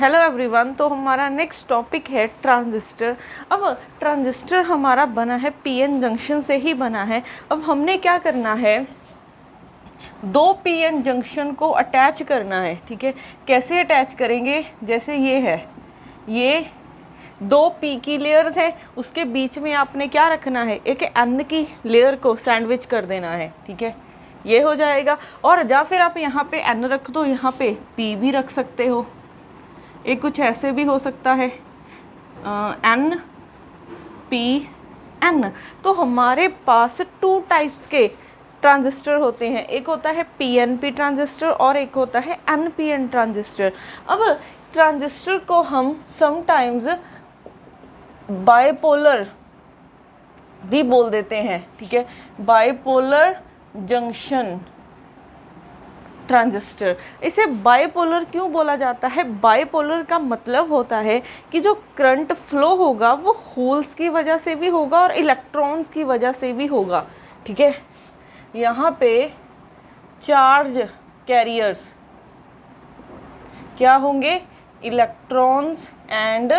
Hello everyone. तो हमारा next topic है ट्रांजिस्टर। अब ट्रांजिस्टर हमारा बना है पीएन जंक्शन से ही बना है। अब हमने क्या करना है, दो पीएन जंक्शन को अटैच करना है। ठीक है, कैसे अटैच करेंगे, जैसे ये है, ये दो पी की लेयर्स है, उसके बीच में आपने क्या रखना है, एक एन की लेयर को सैंडविच कर देना है। ठीक है, ये हो जाएगा। और या फिर आप यहाँ पे एन रख दो, यहाँ पे पी भी रख सकते हो। एक कुछ ऐसे भी हो सकता है, एन पी एन। तो हमारे पास टू टाइप्स के ट्रांजिस्टर होते हैं, एक होता है पीएनपी ट्रांजिस्टर और एक होता है एनपीएन ट्रांजिस्टर। अब ट्रांजिस्टर को हम समटाइम्स बाइपोलर भी बोल देते हैं। ठीक है, बाइपोलर जंक्शन ट्रांजिस्टर। इसे बाइपोलर क्यों बोला जाता है? बाइपोलर का मतलब होता है कि जो करंट फ्लो होगा वो होल्स की वजह से भी होगा और इलेक्ट्रॉन्स की वजह से भी होगा। ठीक है, यहाँ पे चार्ज कैरियर्स क्या होंगे, इलेक्ट्रॉन्स एंड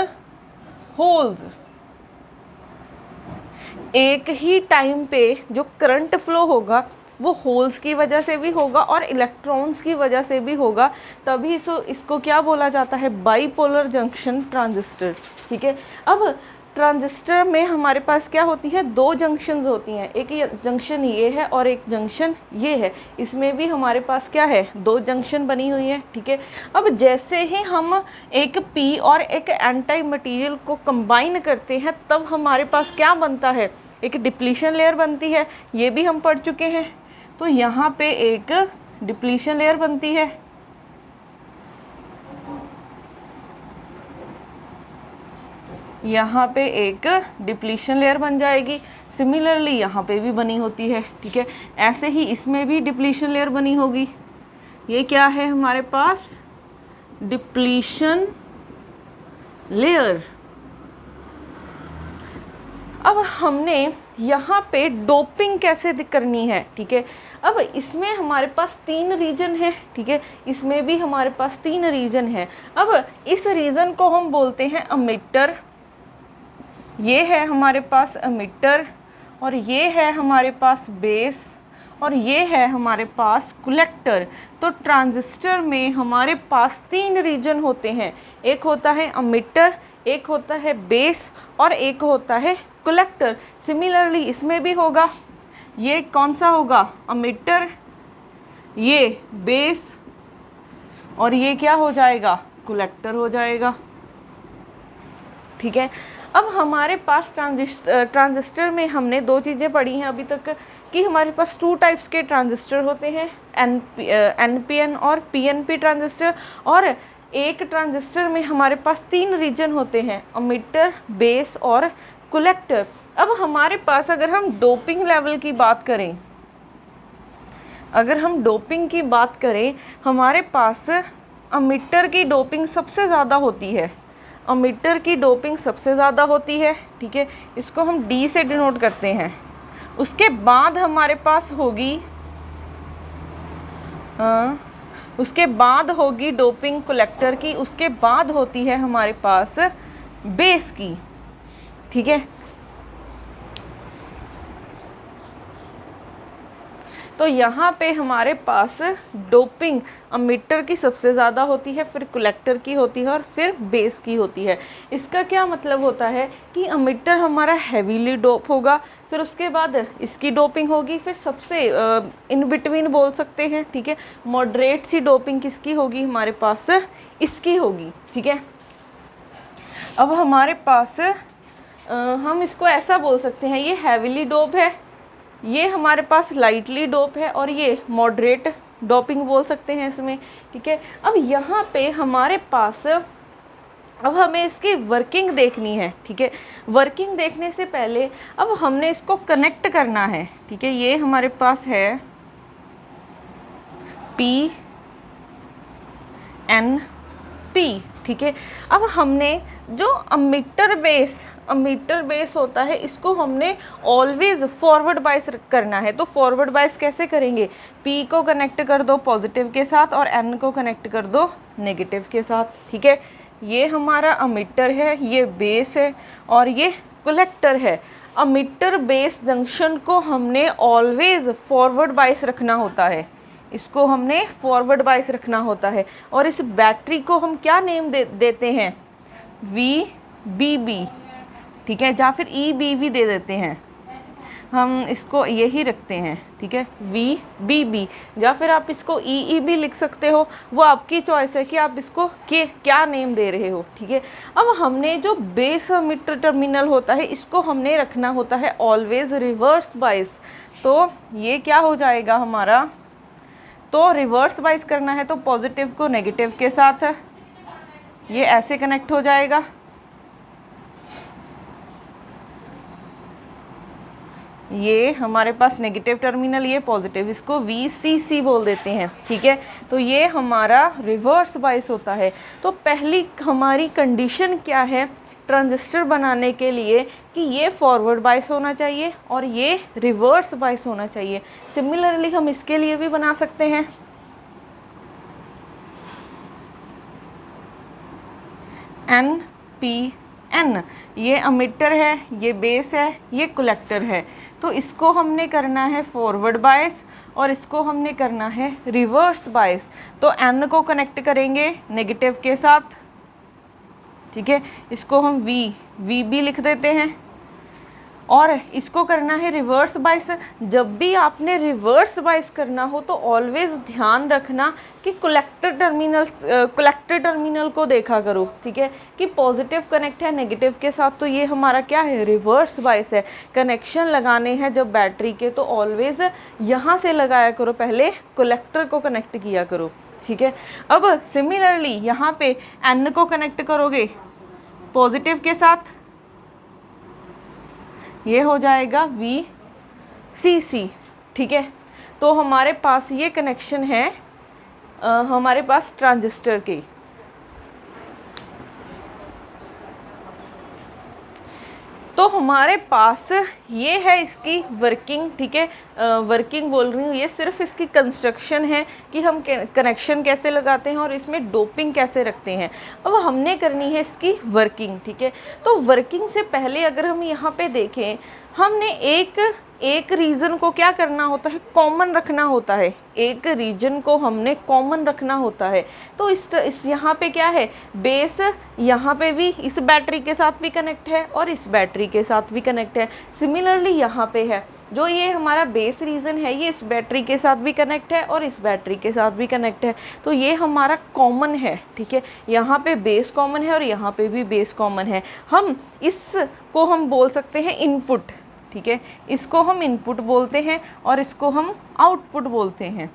होल्स। एक ही टाइम पे जो करंट फ्लो होगा वो होल्स की वजह से भी होगा और इलेक्ट्रॉन्स की वजह से भी होगा, तभी इसको क्या बोला जाता है, बाइपोलर जंक्शन ट्रांजिस्टर। ठीक है, अब ट्रांजिस्टर में हमारे पास क्या होती है, दो जंक्शंस होती हैं, एक जंक्शन ये है और एक जंक्शन ये है। इसमें भी हमारे पास क्या है, दो जंक्शन बनी हुई है। ठीक है, अब जैसे ही हम एक पी और एक एन टाइप मटीरियल को कंबाइन करते हैं तब हमारे पास क्या बनता है, एक डिप्लीशन लेयर बनती है। ये भी हम पढ़ चुके हैं। तो यहाँ पे एक डिप्लीशन लेयर बनती है, यहाँ पे एक डिप्लीशन लेयर बन जाएगी। सिमिलरली यहाँ पे भी बनी होती है। ठीक है, ऐसे ही इसमें भी डिप्लीशन लेयर बनी होगी। ये क्या है हमारे पास, डिप्लीशन लेयर। अब हमने यहाँ पे डोपिंग कैसे करनी है। ठीक है, अब इसमें हमारे पास तीन रीजन है। ठीक है, इसमें भी हमारे पास तीन रीजन है। अब इस रीजन को हम बोलते हैं एमिटर, ये है हमारे पास एमिटर, और ये है हमारे पास बेस, और ये है हमारे पास कलेक्टर। तो ट्रांजिस्टर में हमारे पास तीन रीजन होते हैं, एक होता है एमिटर, एक होता है बेस और एक होता है कलेक्टर। सिमिलरली इसमें भी होगा, ये कौन सा होगा, एमिटर, ये बेस और ये क्या हो जाएगा, कलेक्टर हो जाएगा। ठीक है, अब हमारे पास ट्रांजिस्टर में हमने दो चीज़ें पढ़ी हैं अभी तक कि हमारे पास टू टाइप्स के ट्रांजिस्टर होते हैं, एनपीएन और पीएनपी ट्रांजिस्टर। और एक ट्रांजिस्टर में हमारे पास तीन रीजन होते हैं, एमिटर, बेस और कलेक्टर। अब हमारे पास अगर हम डोपिंग लेवल की बात करें, हमारे पास एमिटर की डोपिंग सबसे ज़्यादा होती है, एमिटर की डोपिंग सबसे ज़्यादा होती है। ठीक है, इसको हम डी से डिनोट करते हैं। उसके बाद हमारे पास होगी डोपिंग कलेक्टर की, उसके बाद होती है हमारे पास बेस की। ठीक है, तो यहाँ पे हमारे पास डोपिंग एमिटर की सबसे ज़्यादा होती है, फिर कलेक्टर की होती है और फिर बेस की होती है। इसका क्या मतलब होता है कि एमिटर हमारा हैवीली डोप होगा, फिर उसके बाद इसकी डोपिंग होगी, फिर सबसे इन बिटवीन बोल सकते हैं। ठीक है, मॉडरेट सी डोपिंग किसकी होगी, हमारे पास इसकी होगी। ठीक है, अब हमारे पास हम इसको ऐसा बोल सकते हैं, ये हैवीली डोप है, ये हमारे पास लाइटली डोप है और ये मॉडरेट डोपिंग बोल सकते हैं इसमें। ठीक है, अब यहाँ पे हमारे पास, अब हमें इसकी वर्किंग देखनी है। ठीक है, वर्किंग देखने से पहले अब हमने इसको कनेक्ट करना है। ठीक है, ये हमारे पास है पी एन पी। ठीक है, अब हमने जो एमिटर बेस होता है इसको हमने ऑलवेज फॉरवर्ड बायस करना है। तो फॉरवर्ड बायस कैसे करेंगे, पी को कनेक्ट कर दो पॉजिटिव के साथ और एन को कनेक्ट कर दो नेगेटिव के साथ। ठीक है, ये हमारा अमिटर है, ये बेस है और ये कलेक्टर है। अमिटर बेस जंक्शन को हमने ऑलवेज फॉरवर्ड बायस रखना होता है, इसको हमने फॉरवर्ड बायस रखना होता है। और इस बैटरी को हम क्या नेम देते हैं, VBB, ठीक है, या फिर EBV दे देते हैं, हम इसको यही रखते हैं, ठीक है, VBB, या फिर आप इसको EEB लिख सकते हो, वो आपकी चॉइस है कि आप इसको क्या नेम दे रहे हो, ठीक है। अब हमने जो बेस अमिटर टर्मिनल होता है इसको हमने रखना होता है ऑलवेज रिवर्स बायस। तो ये क्या हो जाएगा हमारा, तो रिवर्स बायस करना है तो पॉजिटिव को नेगेटिव के साथ ये ऐसे कनेक्ट हो जाएगा, ये हमारे पास नेगेटिव टर्मिनल, ये पॉजिटिव, इसको VCC बोल देते हैं, ठीक है। तो ये हमारा रिवर्स बायस होता है। तो पहली हमारी कंडीशन क्या है ट्रांजिस्टर बनाने के लिए कि ये फॉरवर्ड बायस होना चाहिए और ये रिवर्स बायस होना चाहिए। सिमिलरली हम इसके लिए भी बना सकते हैं। NPN, ये अमिटर है, ये बेस है, ये कलेक्टर है। तो इसको हमने करना है फॉरवर्ड बायस और इसको हमने करना है रिवर्स बायस। तो N को कनेक्ट करेंगे नेगेटिव के साथ, ठीक है, इसको हम VB लिख देते हैं और इसको करना है रिवर्स बायस। जब भी आपने रिवर्स बायस करना हो तो ऑलवेज ध्यान रखना कि कलेक्टर टर्मिनल को देखा करो, ठीक है, कि पॉजिटिव कनेक्ट है नेगेटिव के साथ, तो ये हमारा क्या है, रिवर्स बायस है। कनेक्शन लगाने हैं जब बैटरी के तो ऑलवेज यहाँ से लगाया करो, पहले कलेक्टर को कनेक्ट किया करो, ठीक है। अब सिमिलरली यहाँ पे N को कनेक्ट करोगे पॉजिटिव के साथ, ये हो जाएगा VCC, ठीक है। तो हमारे पास ये कनेक्शन है हमारे पास ट्रांजिस्टर की। तो हमारे पास ये है इसकी वर्किंग, ठीक है, वर्किंग बोल रही हूँ, ये सिर्फ इसकी कंस्ट्रक्शन है कि हम कनेक्शन कैसे लगाते हैं और इसमें डोपिंग कैसे रखते हैं। अब हमने करनी है इसकी वर्किंग, ठीक है। तो वर्किंग से पहले अगर हम यहाँ पे देखें, हमने एक रीजन को क्या करना होता है, कॉमन रखना होता है, एक रीजन को हमने कॉमन रखना होता है। तो इस यहाँ पे क्या है, बेस यहाँ पे भी इस बैटरी के साथ भी कनेक्ट है और इस बैटरी के साथ भी कनेक्ट है। सिमिलरली यहाँ पे है जो ये हमारा बेस रीजन है, ये इस बैटरी के साथ भी कनेक्ट है और इस बैटरी के साथ भी कनेक्ट है। तो ये हमारा कॉमन है, ठीक है, यहाँ पे बेस कॉमन है और यहाँ पे भी बेस कॉमन है। हम इसको हम बोल सकते हैं इनपुट, ठीक है, इसको हम इनपुट बोलते हैं और इसको हम आउटपुट बोलते हैं।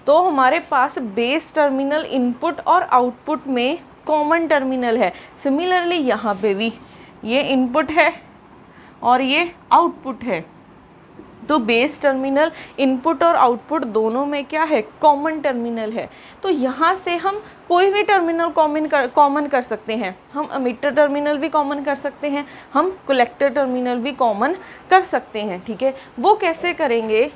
तो हमारे पास बेस टर्मिनल इनपुट और आउटपुट में कॉमन टर्मिनल है। सिमिलरली यहाँ पे भी ये इनपुट है और ये आउटपुट है। तो बेस टर्मिनल इनपुट और आउटपुट दोनों में क्या है, कॉमन टर्मिनल है। तो यहाँ से हम कोई भी टर्मिनल कॉमन कर सकते हैं। हम अमिटर टर्मिनल भी कॉमन कर सकते हैं, हम कलेक्टर टर्मिनल भी कॉमन कर सकते हैं, ठीक है। वो कैसे करेंगे,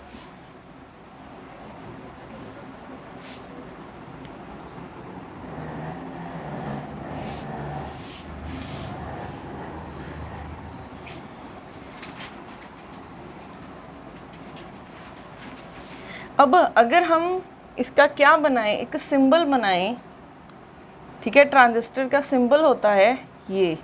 अब अगर हम इसका क्या बनाएं, एक सिंबल बनाएं, ठीक है। ट्रांजिस्टर का सिंबल होता है ये,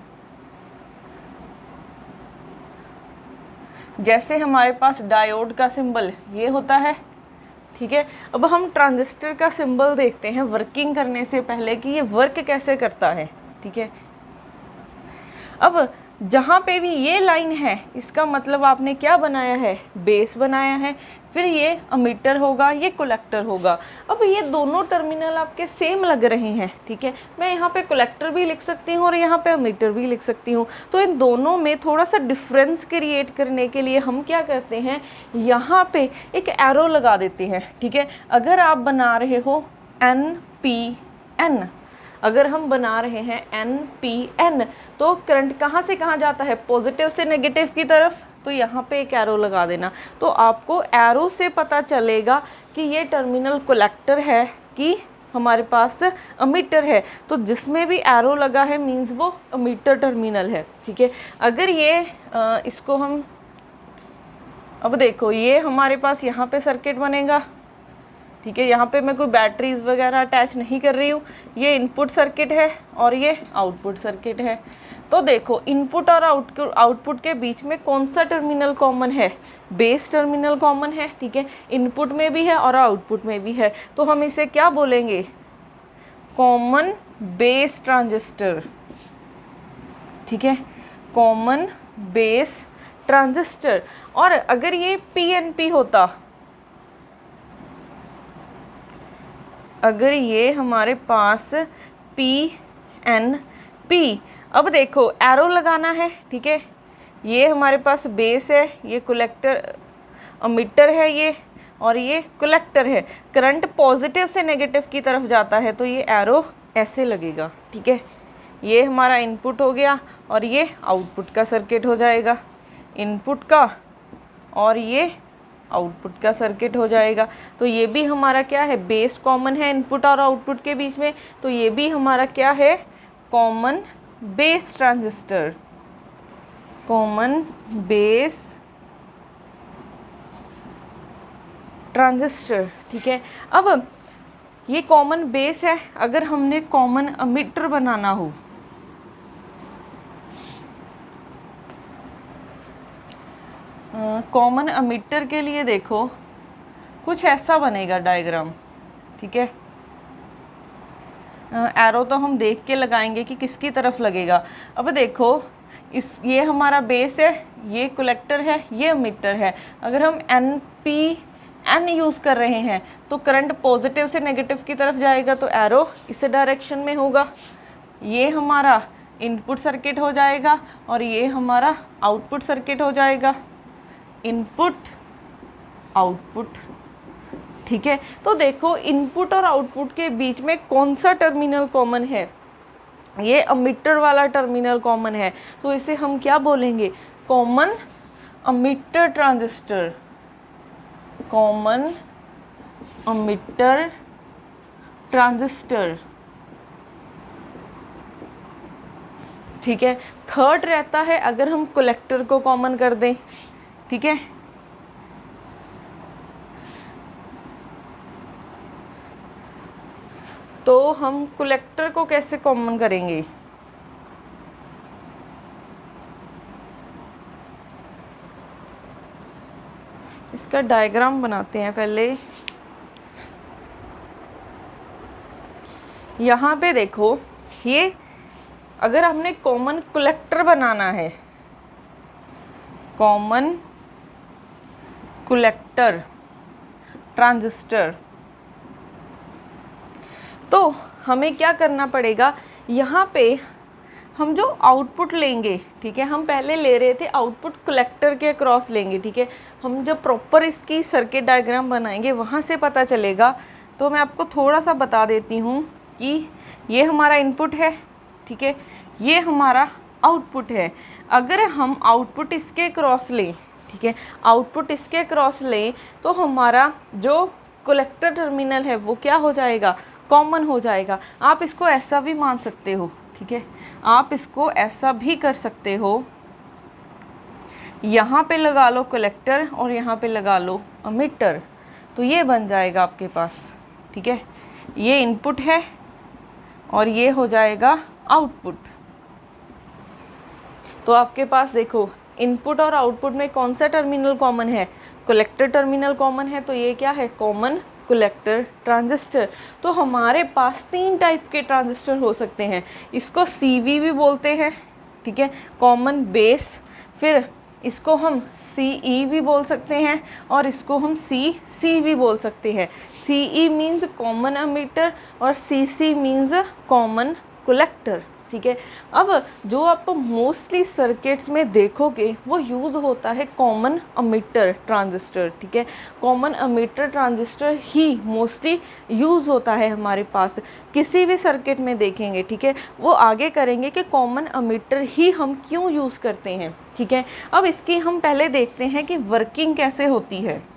जैसे हमारे पास डायोड का सिंबल ये होता है, ठीक है। अब हम ट्रांजिस्टर का सिंबल देखते हैं वर्किंग करने से पहले कि ये वर्क कैसे करता है, ठीक है। अब जहाँ पे भी ये लाइन है इसका मतलब आपने क्या बनाया है, बेस बनाया है, फिर ये अमीटर होगा, ये कलेक्टर होगा। अब ये दोनों टर्मिनल आपके सेम लग रहे हैं, ठीक है। मैं यहाँ पे कलेक्टर भी लिख सकती हूँ और यहाँ पे अमीटर भी लिख सकती हूँ। तो इन दोनों में थोड़ा सा डिफरेंस क्रिएट करने के लिए हम क्या करते हैं, यहाँ पे एक एरो लगा देते हैं, ठीक है। अगर आप बना रहे हो NPN, अगर हम बना रहे हैं NPN, तो करंट कहाँ से कहाँ जाता है, पॉजिटिव से नेगेटिव की तरफ। तो यहाँ पे एक एरो लगा देना, तो आपको एरो से पता चलेगा कि ये टर्मिनल कलेक्टर है कि हमारे पास अमीटर है, तो जिसमें भी एरो लगा है मीन्स वो अमीटर टर्मिनल है, ठीक है। अगर ये इसको हम, अब देखो ये हमारे पास यहाँ पे सर्किट बनेगा, ठीक है। यहाँ पे मैं कोई बैटरीज वगैरह अटैच नहीं कर रही हूँ, ये इनपुट सर्किट है और ये आउटपुट सर्किट है। तो देखो इनपुट और आउटपुट के बीच में कौन सा टर्मिनल कॉमन है, बेस टर्मिनल कॉमन है, ठीक है। इनपुट में भी है और आउटपुट में भी है, तो हम इसे क्या बोलेंगे, कॉमन बेस ट्रांजिस्टर, ठीक है, कॉमन बेस ट्रांजिस्टर। और अगर ये पीएनपी होता, अगर ये हमारे पास पीएनपी, अब देखो एरो लगाना है, ठीक है। ये हमारे पास बेस है, ये कलेक्टर अमीटर है ये, और ये कलेक्टर है। करंट पॉजिटिव से नेगेटिव की तरफ जाता है तो ये एरो ऐसे लगेगा, ठीक है। ये हमारा इनपुट हो गया और ये आउटपुट का सर्किट हो जाएगा, इनपुट का और ये आउटपुट का सर्किट हो जाएगा। तो ये भी हमारा क्या है, बेस कॉमन है इनपुट और आउटपुट के बीच में, तो ये भी हमारा क्या है, common base transistor, common base transistor, ठीक है। अब ये कॉमन बेस है, अगर हमने कॉमन अमीटर बनाना हो, कॉमन अमीटर के लिए देखो कुछ ऐसा बनेगा डायग्राम, ठीक है। एरो तो हम देख के लगाएंगे कि किसकी तरफ लगेगा। अब देखो ये हमारा बेस है, ये कलेक्टर है, ये अमीटर है। अगर हम एन यूज़ कर रहे हैं तो करंट पॉजिटिव से नेगेटिव की तरफ जाएगा, तो एरो इस डायरेक्शन में होगा। ये हमारा इनपुट सर्किट हो जाएगा और ये हमारा आउटपुट सर्किट हो जाएगा, इनपुट आउटपुट, ठीक है। तो देखो इनपुट और आउटपुट के बीच में कौन सा टर्मिनल कॉमन है, ये अमीटर वाला टर्मिनल कॉमन है, तो इसे हम क्या बोलेंगे, common ammeter transistor, common ammeter transistor, ठीक है। थर्ड रहता है अगर हम कलेक्टर को कॉमन कर दें, ठीक है। तो हम कलेक्टर को कैसे कॉमन करेंगे, इसका डायग्राम बनाते हैं पहले। यहाँ पे देखो, ये अगर हमने कॉमन कलेक्टर बनाना है, कॉमन कलेक्टर ट्रांजिस्टर, तो हमें क्या करना पड़ेगा, यहाँ पे हम जो आउटपुट लेंगे, ठीक है, हम पहले ले रहे थे आउटपुट कलेक्टर के अक्रॉस लेंगे, ठीक है। हम जब प्रॉपर इसकी सर्किट डायग्राम बनाएंगे वहाँ से पता चलेगा। तो मैं आपको थोड़ा सा बता देती हूँ कि ये हमारा इनपुट है, ठीक है, ये हमारा आउटपुट है। अगर हम आउटपुट इसके क्रॉस लें, ठीक है, आउटपुट इसके क्रॉस लें, तो हमारा जो कलेक्टर टर्मिनल है वो क्या हो जाएगा, कॉमन हो जाएगा। आप इसको ऐसा भी मान सकते हो, ठीक है, आप इसको ऐसा भी कर सकते हो, यहाँ पे लगा लो कलेक्टर और यहाँ पे लगा लो अमीटर, तो ये बन जाएगा आपके पास, ठीक है। ये इनपुट है और ये हो जाएगा आउटपुट। तो आपके पास देखो इनपुट और आउटपुट में कौन सा टर्मिनल कॉमन है, कलेक्टर टर्मिनल कॉमन है, तो ये क्या है, कॉमन कलेक्टर ट्रांजिस्टर। तो हमारे पास 3 टाइप के ट्रांजिस्टर हो सकते हैं, इसको CV भी बोलते हैं, ठीक है, कॉमन बेस, फिर इसको हम CE भी बोल सकते हैं और इसको हम CC भी बोल सकते हैं। CE मीन्स कॉमन अमीटर और CC मीन्स कॉमन कलेक्टर, ठीक है। अब जो आप मोस्टली सर्किट्स में देखोगे वो यूज़ होता है कॉमन अमीटर ट्रांजिस्टर, ठीक है। कॉमन अमीटर ट्रांजिस्टर ही मोस्टली यूज़ होता है हमारे पास, किसी भी सर्किट में देखेंगे, ठीक है। वो आगे करेंगे कि कॉमन अमीटर ही हम क्यों यूज़ करते हैं, ठीक है। अब इसकी हम पहले देखते हैं कि वर्किंग कैसे होती है।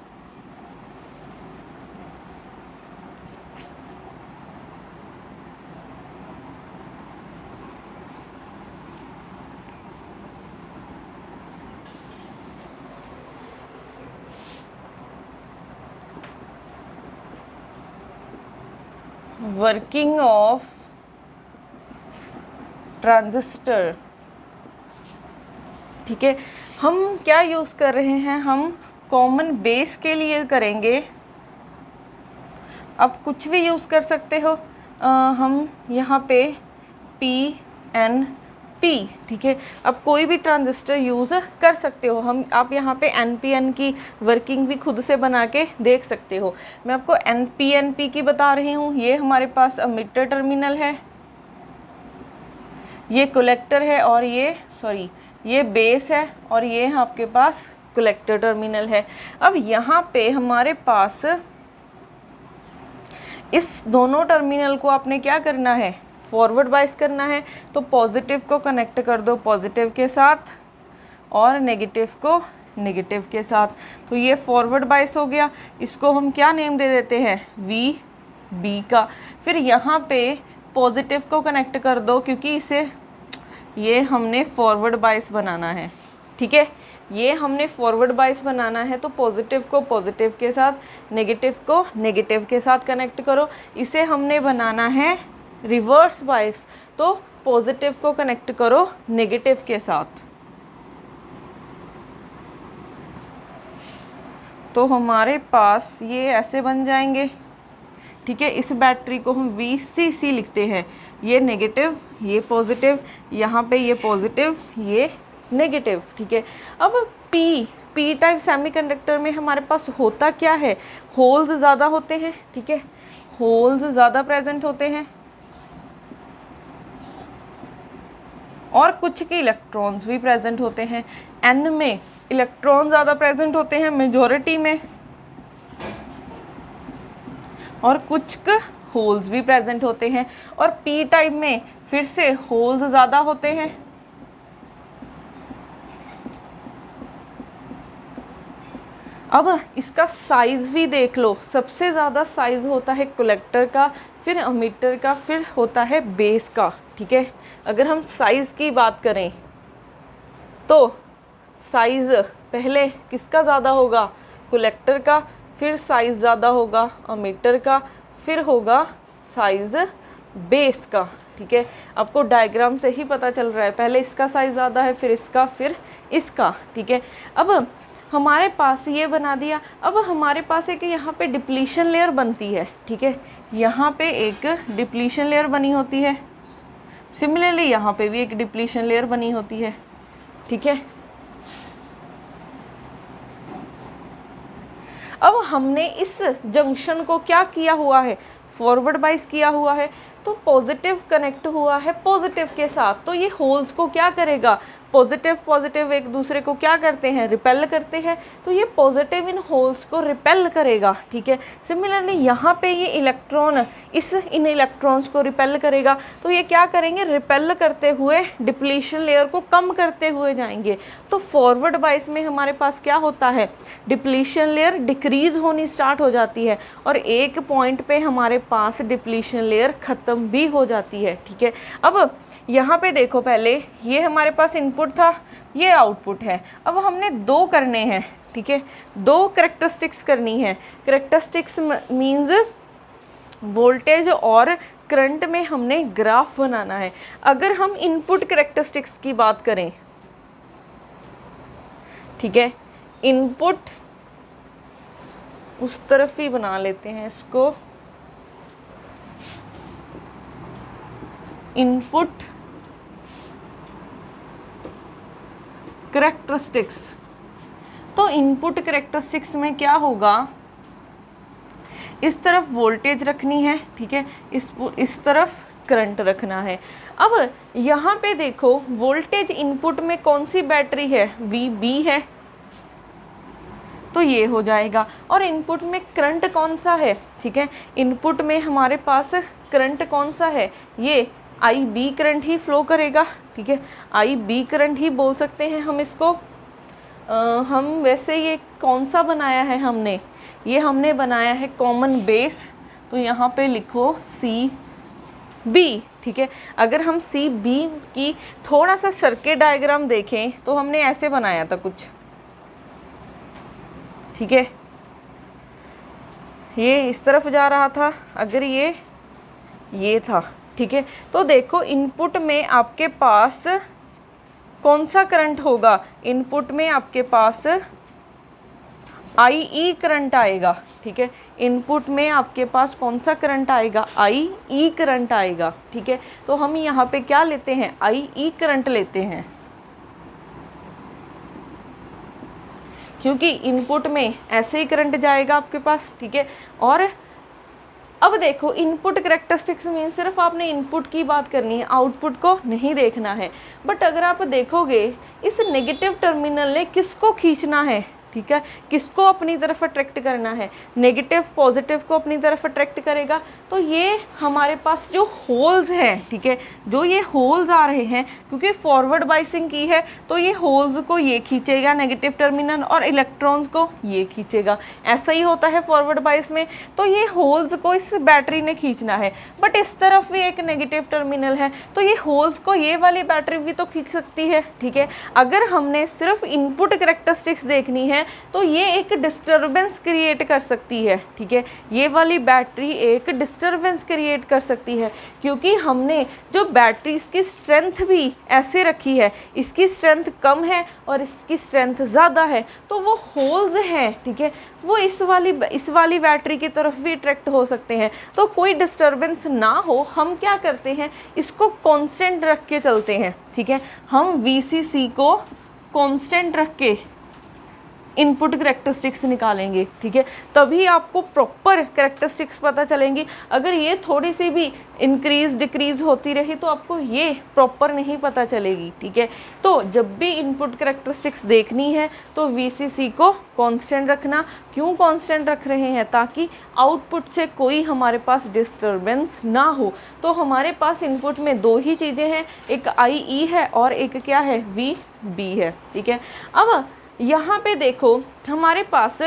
वर्किंग ऑफ ट्रांजिस्टर, ठीक है। हम क्या यूज़ कर रहे हैं, हम कॉमन बेस के लिए करेंगे। आप कुछ भी यूज़ कर सकते हो, हम यहाँ पे PNP, ठीक है। अब कोई भी ट्रांजिस्टर यूज़ कर सकते हो। आप यहाँ पे NPN की वर्किंग भी खुद से बना के देख सकते हो। मैं आपको NPNP की बता रही हूँ। ये हमारे पास एमिटर टर्मिनल है, ये कलेक्टर है, और ये बेस है, और ये आपके पास कलेक्टर टर्मिनल है। अब यहाँ पे हमारे पास इस दोनों टर्मिनल को आपने क्या करना है, फॉरवर्ड बायस करना है। तो पॉजिटिव को कनेक्ट कर दो पॉजिटिव के साथ और नेगेटिव को नेगेटिव के साथ। तो ये फॉरवर्ड बायस हो गया। इसको हम क्या नेम दे देते हैं, VB का। फिर यहाँ पे पॉजिटिव को कनेक्ट कर दो, क्योंकि ये हमने फॉरवर्ड बायस बनाना है, ठीक है। ये हमने फॉरवर्ड बायस बनाना है, तो पॉजिटिव को पॉजिटिव के साथ, नेगेटिव को नेगेटिव के साथ कनेक्ट करो। इसे हमने बनाना है रिवर्स बायस, तो पॉजिटिव को कनेक्ट करो नेगेटिव के साथ। तो हमारे पास ये ऐसे बन जाएंगे, ठीक है। इस बैटरी को हम VCC लिखते हैं। ये नेगेटिव, ये पॉजिटिव, यहाँ पे ये पॉजिटिव, ये नेगेटिव, ठीक है। अब पी टाइप सेमीकंडक्टर में हमारे पास होता क्या है, होल्स ज़्यादा होते हैं, ठीक है। होल्स ज़्यादा प्रेजेंट होते हैं और कुछ के इलेक्ट्रॉन्स भी प्रेजेंट होते हैं। N में इलेक्ट्रॉन ज़्यादा प्रेजेंट होते हैं मेजॉरिटी में, और कुछ के होल्स भी प्रेजेंट होते हैं। और P टाइप में फिर से होल्स ज़्यादा होते हैं अब इसका साइज़ भी देख लो। सबसे ज़्यादा साइज़ होता है कलेक्टर का, फिर एमिटर का, फिर होता है बेस का, ठीक है। अगर हम साइज़ की बात करें तो साइज़ पहले किसका ज़्यादा होगा, कलेक्टर का, फिर साइज़ ज़्यादा होगा एमिटर का, फिर होगा साइज़ बेस का, ठीक है। आपको डायग्राम से ही पता चल रहा है, पहले इसका साइज़ ज़्यादा है, फिर इसका, फिर इसका, ठीक है। अब हमारे पास ये बना दिया। अब हमारे पास एक यहाँ पे डिप्लीशन लेयर बनती है, ठीक है। यहाँ पे एक डिप्लीशन लेयर बनी होती है, सिमिलरली यहाँ पे भी एक डिप्लीशन लेयर बनी होती है, ठीक है। अब हमने इस जंक्शन को क्या किया हुआ है, फॉरवर्ड बाइस किया हुआ है, तो पॉजिटिव कनेक्ट हुआ है पॉजिटिव के साथ। तो ये होल्स को क्या करेगा, पॉजिटिव पॉजिटिव एक दूसरे को क्या करते हैं, रिपेल करते हैं, तो ये पॉजिटिव इन होल्स को रिपेल करेगा, ठीक है। सिमिलरली यहाँ पे ये इलेक्ट्रॉन इन इलेक्ट्रॉन्स को रिपेल करेगा, तो ये क्या करेंगे, रिपेल करते हुए डिप्लीशन लेयर को कम करते हुए जाएंगे। तो फॉरवर्ड बाइस में हमारे पास क्या होता है, डिप्लीशन लेयर डिक्रीज होनी स्टार्ट हो जाती है और एक पॉइंट पे हमारे पास डिप्लीशन लेयर ख़त्म भी हो जाती है, ठीक है। अब यहाँ पे देखो, पहले ये हमारे पास इनपुट था, ये आउटपुट है। अब हमने दो करने हैं, ठीक है, दो करेक्टरिस्टिक्स करनी है। करेक्टरिस्टिक्स मीन्स वोल्टेज और करंट में हमने ग्राफ बनाना है। अगर हम इनपुट करेक्टरिस्टिक्स की बात करें, ठीक है, इनपुट उस तरफ ही बना लेते हैं इसको, इनपुट करेक्टरिस्टिक्स। तो इनपुट करेक्टरिस्टिक्स में क्या होगा, इस तरफ वोल्टेज रखनी है, ठीक है, इस तरफ करंट रखना है। अब यहाँ पे देखो, वोल्टेज इनपुट में कौन सी बैटरी है, VB है, तो ये हो जाएगा। और इनपुट में करंट कौन सा है, ठीक है, इनपुट में हमारे पास करंट कौन सा है, ये IB करंट ही फ्लो करेगा, ठीक है, IB करंट ही बोल सकते हैं हम इसको। हम वैसे ये कौन सा बनाया है हमने, ये हमने बनाया है कॉमन बेस, तो यहाँ पे लिखो CB, ठीक है। अगर हम CB की थोड़ा सा सर्किट डायग्राम देखें तो हमने ऐसे बनाया था कुछ, ठीक है, ये इस तरफ जा रहा था। अगर ये ये था, ठीक है। तो देखो इनपुट में आपके पास कौन सा करंट होगा, इनपुट में आपके पास IE करंट आएगा, ठीक है। इनपुट में आपके पास कौन सा करंट आएगा, IE करंट आएगा, ठीक है। तो हम यहाँ पे क्या लेते हैं, IE करंट लेते हैं, क्योंकि इनपुट में ऐसे ही करंट जाएगा आपके पास, ठीक है। और अब देखो इनपुट कैरेक्टरिस्टिक्स मीन सिर्फ आपने इनपुट की बात करनी है, आउटपुट को नहीं देखना है। बट अगर आप देखोगे इस नेगेटिव टर्मिनल ने किसको खींचना है, ठीक है, किसको अपनी तरफ अट्रैक्ट करना है, नेगेटिव पॉजिटिव को अपनी तरफ अट्रैक्ट करेगा। तो ये हमारे पास जो होल्स हैं, ठीक है, जो ये होल्स आ रहे हैं, क्योंकि फॉरवर्ड बाइसिंग की है तो ये होल्स को ये खींचेगा नेगेटिव टर्मिनल और इलेक्ट्रॉन्स को ये खींचेगा। ऐसा ही होता है फॉरवर्ड बाइस में। तो ये होल्स को इस बैटरी ने खींचना है, बट इस तरफ भी एक नेगेटिव टर्मिनल है तो ये होल्स को ये वाली बैटरी भी तो खींच सकती है, ठीक है। अगर हमने सिर्फ इनपुट कैरेक्टरिस्टिक्स देखनी है तो ये एक डिस्टरबेंस क्रिएट कर सकती है, ठीक है। ये वाली बैटरी एक डिस्टरबेंस क्रिएट कर सकती है, क्योंकि हमने जो बैटरी की स्ट्रेंथ भी ऐसे रखी है, इसकी स्ट्रेंथ कम है और इसकी स्ट्रेंथ ज़्यादा है, तो वो होल्स हैं, ठीक है, वो इस वाली बैटरी की तरफ भी अट्रैक्ट हो सकते हैं। तो कोई डिस्टरबेंस ना हो, हम क्या करते हैं, इसको कांस्टेंट रख के चलते हैं, ठीक है। हम VCC को कांस्टेंट रख के इनपुट कैरेक्टरिस्टिक्स निकालेंगे, ठीक है, तभी आपको प्रॉपर कैरेक्टरिस्टिक्स पता चलेंगी। अगर ये थोड़ी सी भी इंक्रीज डिक्रीज होती रही तो आपको ये प्रॉपर नहीं पता चलेगी, ठीक है। तो जब भी इनपुट कैरेक्टरिस्टिक्स देखनी है तो VCC को कांस्टेंट रखना। क्यों कांस्टेंट रख रहे हैं, ताकि आउटपुट से कोई हमारे पास डिस्टर्बेंस ना हो। तो हमारे पास इनपुट में दो ही चीज़ें हैं, एक IE है और एक क्या है, VB है, ठीक है। अब यहाँ पे देखो हमारे पास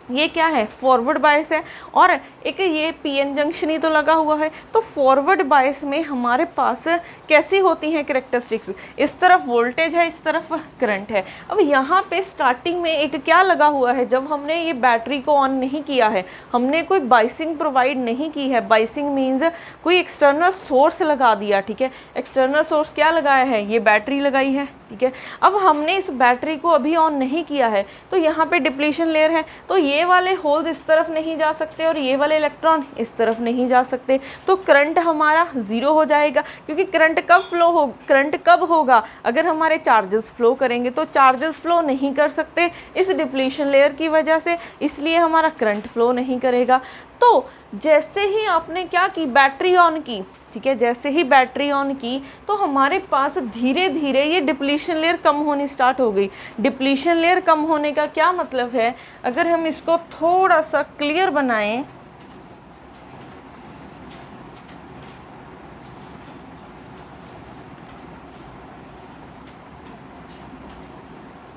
ये क्या है, फॉरवर्ड बायस है और एक ये PN जंक्शन ही तो लगा हुआ है। तो फॉरवर्ड बायस में हमारे पास कैसी होती हैं कैरेक्टरिस्टिक्स, इस तरफ वोल्टेज है, इस तरफ करंट है। अब यहाँ पे स्टार्टिंग में एक क्या लगा हुआ है, जब हमने ये बैटरी को ऑन नहीं किया है, हमने कोई बाइसिंग प्रोवाइड नहीं की है। बाइसिंग मीन्स कोई एक्सटर्नल सोर्स लगा दिया, ठीक है। एक्सटर्नल सोर्स क्या लगाया है, ये बैटरी लगाई है, ठीक है। अब हमने इस बैटरी को अभी ऑन नहीं किया है तो यहाँ पे डिप्लीशन लेयर है, तो ये वाले होल्स इस तरफ नहीं जा सकते और ये वाले इलेक्ट्रॉन इस तरफ नहीं जा सकते। तो करंट हमारा ज़ीरो हो जाएगा, क्योंकि करंट कब होगा, अगर हमारे चार्जेस फ्लो करेंगे। तो चार्जेस फ्लो नहीं कर सकते इस डिप्लीशन लेयर की वजह से, इसलिए हमारा करंट फ्लो नहीं करेगा। तो जैसे ही आपने क्या की, बैटरी ऑन की, ठीक है, जैसे ही बैटरी ऑन की तो हमारे पास धीरे धीरे ये डिप्लीशन लेयर कम होनी स्टार्ट हो गई। डिप्लीशन लेयर कम होने का क्या मतलब है, अगर हम इसको थोड़ा सा क्लियर बनाएं,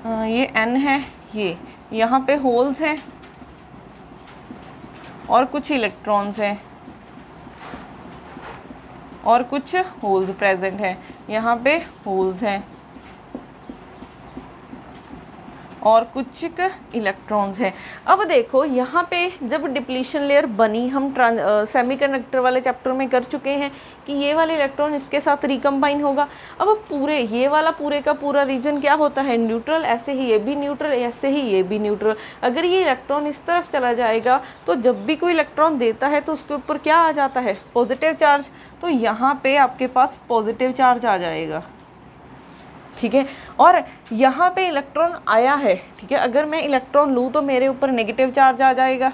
ये N है, ये यहाँ पे होल्स हैं और कुछ इलेक्ट्रॉन्स हैं और कुछ होल्स प्रेजेंट हैं, यहाँ पे होल्स हैं और कुछ इलेक्ट्रॉन्स हैं। अब देखो यहाँ पे जब डिप्लीशन लेयर बनी, हम सेमीकंडक्टर वाले चैप्टर में कर चुके हैं कि ये वाले इलेक्ट्रॉन इसके साथ रिकम्बाइन होगा। अब पूरे ये वाला पूरे का पूरा रीजन क्या होता है, न्यूट्रल। ऐसे ही ये भी न्यूट्रल, ऐसे ही ये भी न्यूट्रल। अगर ये इलेक्ट्रॉन इस तरफ चला जाएगा तो जब भी कोई इलेक्ट्रॉन देता है तो उसके ऊपर क्या आ जाता है, पॉजिटिव चार्ज। तो यहाँ पे आपके पास पॉजिटिव चार्ज आ जाएगा, ठीक है। और यहाँ पे इलेक्ट्रॉन आया है, ठीक है, अगर मैं इलेक्ट्रॉन लूँ तो मेरे ऊपर नेगेटिव चार्ज आ जाएगा,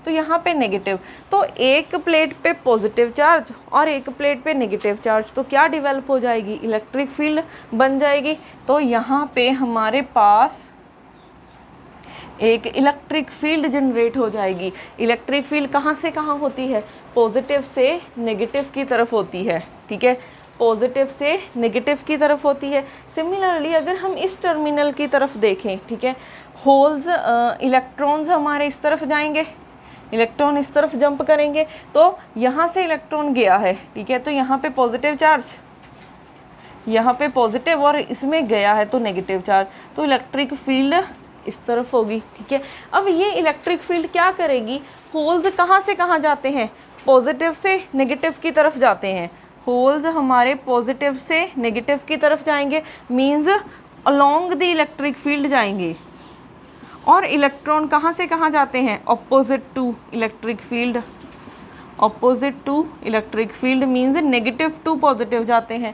तो यहाँ पे नेगेटिव। तो एक प्लेट पे पॉजिटिव चार्ज और एक प्लेट पे नेगेटिव चार्ज, तो क्या डेवलप हो जाएगी, इलेक्ट्रिक फील्ड बन जाएगी। तो यहाँ पे हमारे पास एक इलेक्ट्रिक फील्ड जनरेट हो जाएगी। इलेक्ट्रिक फील्ड कहाँ से कहाँ होती है, पॉजिटिव से नेगेटिव की तरफ होती है, ठीक है, पॉजिटिव से नेगेटिव की तरफ होती है। सिमिलरली अगर हम इस टर्मिनल की तरफ देखें, ठीक है, होल्स इलेक्ट्रॉन्स हमारे इस तरफ जाएंगे, इलेक्ट्रॉन इस तरफ जंप करेंगे, तो यहाँ से इलेक्ट्रॉन गया है, ठीक है, तो यहाँ पे पॉजिटिव चार्ज, यहाँ पे पॉजिटिव और इसमें गया है तो नेगेटिव चार्ज, तो इलेक्ट्रिक फील्ड इस तरफ होगी, ठीक है। अब ये इलेक्ट्रिक फील्ड क्या करेगी, होल्स कहाँ से कहाँ जाते हैं, पॉजिटिव से नेगेटिव की तरफ जाते हैं, होल्स हमारे पॉजिटिव से नेगेटिव की तरफ जाएंगे, means along the electric field जाएंगे। और इलेक्ट्रॉन कहाँ से कहाँ जाते हैं, opposite to electric field, opposite to electric field means negative to positive जाते हैं।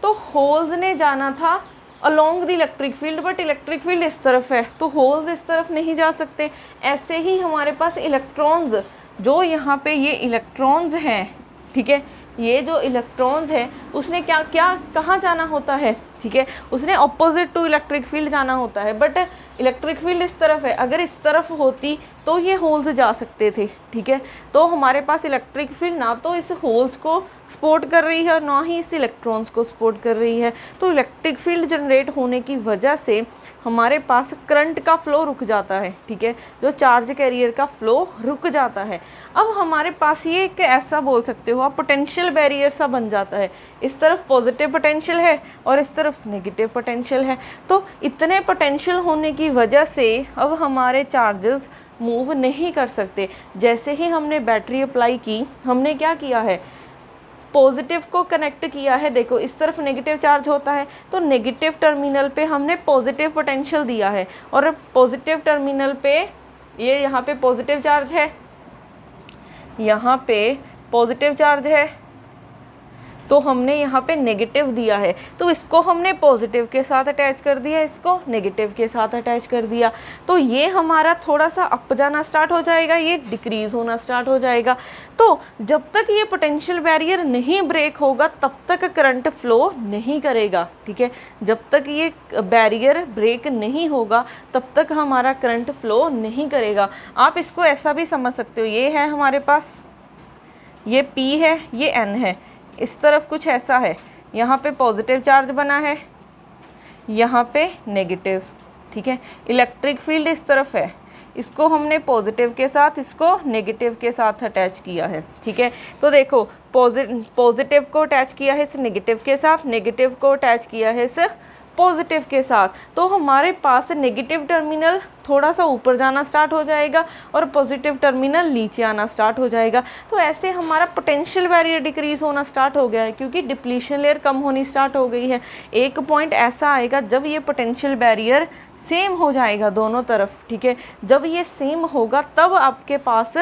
तो होल्स ने जाना था along the electric field, but electric field इस तरफ है तो होल्स इस तरफ नहीं जा सकते। ऐसे ही हमारे पास इलेक्ट्रॉन्स, जो यहाँ पे ये इलेक्ट्रॉन्स हैं, ठीक है, ये जो इलेक्ट्रॉन्स है उसने क्या क्या कहाँ जाना होता है, ठीक है, उसने ऑपोजिट टू इलेक्ट्रिक फील्ड जाना होता है, बट इलेक्ट्रिक फील्ड इस तरफ है। अगर इस तरफ होती तो ये होल्स जा सकते थे, ठीक है। तो हमारे पास इलेक्ट्रिक फील्ड ना तो इस होल्स को सपोर्ट कर रही है और ना ही इस इलेक्ट्रॉन्स को सपोर्ट कर रही है। तो इलेक्ट्रिक फील्ड जनरेट होने की वजह से हमारे पास करंट का फ्लो रुक जाता है, ठीक है, जो चार्ज कैरियर का फ्लो रुक जाता है। अब हमारे पास ये एक ऐसा बोल सकते हो आप पोटेंशियल बैरियर सा बन जाता है। इस तरफ पॉजिटिव पोटेंशियल है और इस तरफ नेगेटिव पोटेंशियल है। तो इतने पोटेंशियल होने की वजह से अब हमारे चार्जेस मूव नहीं कर सकते। जैसे ही हमने बैटरी अप्लाई की, हमने क्या किया है, पॉजिटिव को कनेक्ट किया है। देखो इस तरफ नेगेटिव चार्ज होता है तो नेगेटिव टर्मिनल पे हमने पॉजिटिव पोटेंशियल दिया है, और पॉजिटिव टर्मिनल पे ये यहाँ पे पॉजिटिव चार्ज है, यहाँ पे पॉजिटिव चार्ज है, तो हमने यहाँ पे नेगेटिव दिया है, तो इसको हमने पॉजिटिव के साथ अटैच कर दिया, इसको नेगेटिव के साथ अटैच कर दिया। तो ये हमारा थोड़ा सा अप जाना स्टार्ट हो जाएगा, ये डिक्रीज़ होना स्टार्ट हो जाएगा। तो जब तक ये पोटेंशियल बैरियर नहीं ब्रेक होगा तब तक करंट फ्लो नहीं करेगा, ठीक है। जब तक ये बैरियर ब्रेक नहीं होगा तब तक हमारा करंट फ्लो नहीं करेगा। आप इसको ऐसा भी समझ सकते हो, ये है हमारे पास, ये P है, ये N है, इस तरफ कुछ ऐसा है, यहाँ पे पॉजिटिव चार्ज बना है, यहाँ पे नेगेटिव, ठीक है। इलेक्ट्रिक फील्ड इस तरफ है, इसको हमने पॉजिटिव के साथ, इसको नेगेटिव के साथ अटैच किया है, ठीक है। तो देखो पॉजिटिव को अटैच किया है इस नेगेटिव के साथ, नेगेटिव को अटैच किया है इस पॉजिटिव के साथ। तो हमारे पास नेगेटिव टर्मिनल थोड़ा सा ऊपर जाना स्टार्ट हो जाएगा और पॉजिटिव टर्मिनल नीचे आना स्टार्ट हो जाएगा। तो ऐसे हमारा पोटेंशियल बैरियर डिक्रीज होना स्टार्ट हो गया है, क्योंकि डिप्लीशन लेयर कम होनी स्टार्ट हो गई है। एक पॉइंट ऐसा आएगा जब ये पोटेंशियल बैरियर सेम हो जाएगा दोनों तरफ, ठीक है। जब ये सेम होगा तब आपके पास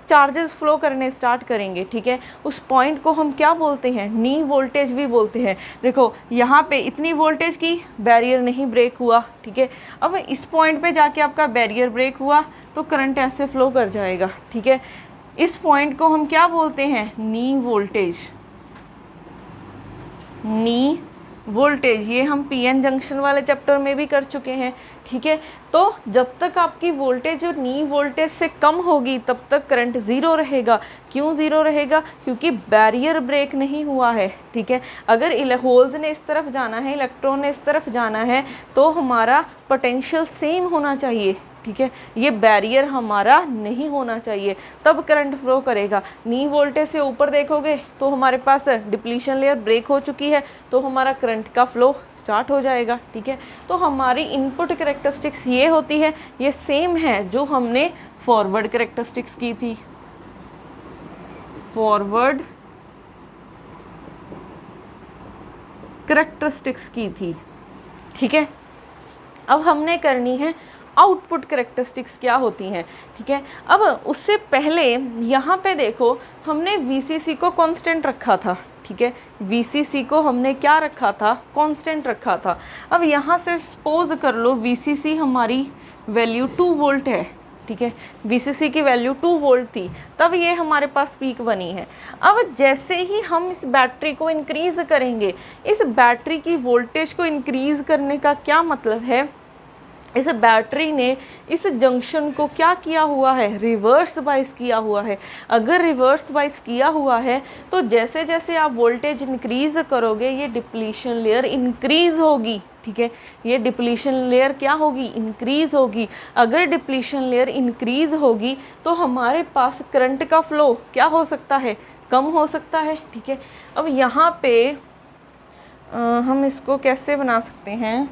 चार्जेस फ्लो करने स्टार्ट करेंगे, ठीक है। उस पॉइंट को हम क्या बोलते हैं, नी वोल्टेज भी बोलते हैं। देखो यहाँ पे इतनी वोल्टेज की बैरियर नहीं ब्रेक हुआ, ठीक है। अब इस पॉइंट पे जाके आपका बैरियर ब्रेक हुआ तो करंट ऐसे फ्लो कर जाएगा, ठीक है। इस पॉइंट को हम क्या बोलते हैं, नी वोल्टेज, नी वोल्टेज। ये हम पीएन जंक्शन वाले चैप्टर में भी कर चुके हैं, ठीक है। तो जब तक आपकी वोल्टेज नी वोल्टेज से कम होगी तब तक करंट ज़ीरो रहेगा। क्यों ज़ीरो रहेगा, क्योंकि बैरियर ब्रेक नहीं हुआ है, ठीक है। अगर होल्स ने इस तरफ जाना है, इलेक्ट्रॉन ने इस तरफ जाना है, तो हमारा पोटेंशियल सेम होना चाहिए, ठीक है। ये बैरियर हमारा नहीं होना चाहिए, तब करंट फ्लो करेगा। नी वोल्टेज से ऊपर देखोगे तो हमारे पास डिप्लीशन लेयर ब्रेक हो चुकी है, तो हमारा करंट का फ्लो स्टार्ट हो जाएगा, ठीक है। तो हमारी इनपुट कैरेक्टरिस्टिक्स ये होती है, ये सेम है जो हमने फॉरवर्ड कैरेक्टरिस्टिक्स की थी, फॉरवर्ड कैरेक्टरिस्टिक्स की थी, ठीक है। अब हमने करनी है आउटपुट कैरेक्टरिस्टिक्स क्या होती हैं, ठीक है। अब उससे पहले यहाँ पे देखो हमने VCC को कांस्टेंट रखा था, ठीक है। VCC को हमने क्या रखा था, कांस्टेंट रखा था। अब यहाँ से सपोज कर लो VCC हमारी वैल्यू 2 वोल्ट है, ठीक है। VCC की वैल्यू 2 वोल्ट थी, तब ये हमारे पास पीक बनी है। अब जैसे ही हम इस बैटरी को इंक्रीज़ करेंगे, इस बैटरी की वोल्टेज को इंक्रीज़ करने का क्या मतलब है, इस बैटरी ने इस जंक्शन को क्या किया हुआ है, रिवर्स बाइस किया हुआ है। अगर रिवर्स बाइस किया हुआ है तो जैसे जैसे आप वोल्टेज इंक्रीज़ करोगे ये डिप्लीशन लेयर इंक्रीज़ होगी, ठीक है। ये डिप्लीशन लेयर क्या होगी, इंक्रीज़ होगी। अगर डिप्लीशन लेयर इंक्रीज़ होगी तो हमारे पास करंट का फ्लो क्या हो सकता है, कम हो सकता है, ठीक है। अब यहाँ पे हम इसको कैसे बना सकते हैं,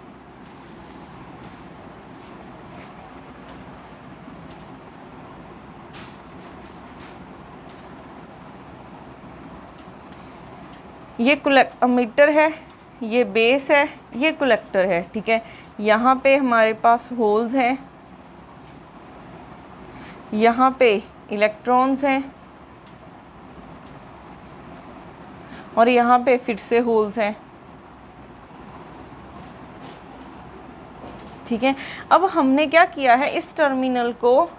ये एमिटर है, ये बेस है, ये कलेक्टर है, ठीक है। यहाँ पे हमारे पास होल्स हैं, यहाँ पे इलेक्ट्रॉन्स हैं और यहाँ पे फिर से होल्स हैं, ठीक है। अब हमने क्या किया है, इस टर्मिनल को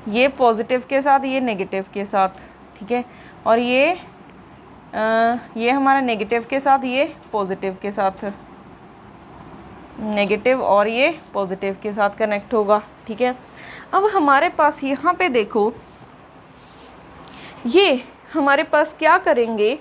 ये पॉजिटिव के साथ, ये नेगेटिव के साथ, ठीक है, और ये हमारा नेगेटिव के साथ, ये पॉजिटिव के साथ, नेगेटिव और ये पॉजिटिव के साथ कनेक्ट होगा, ठीक है। अब हमारे पास यहाँ पे देखो, ये हमारे पास क्या करेंगे,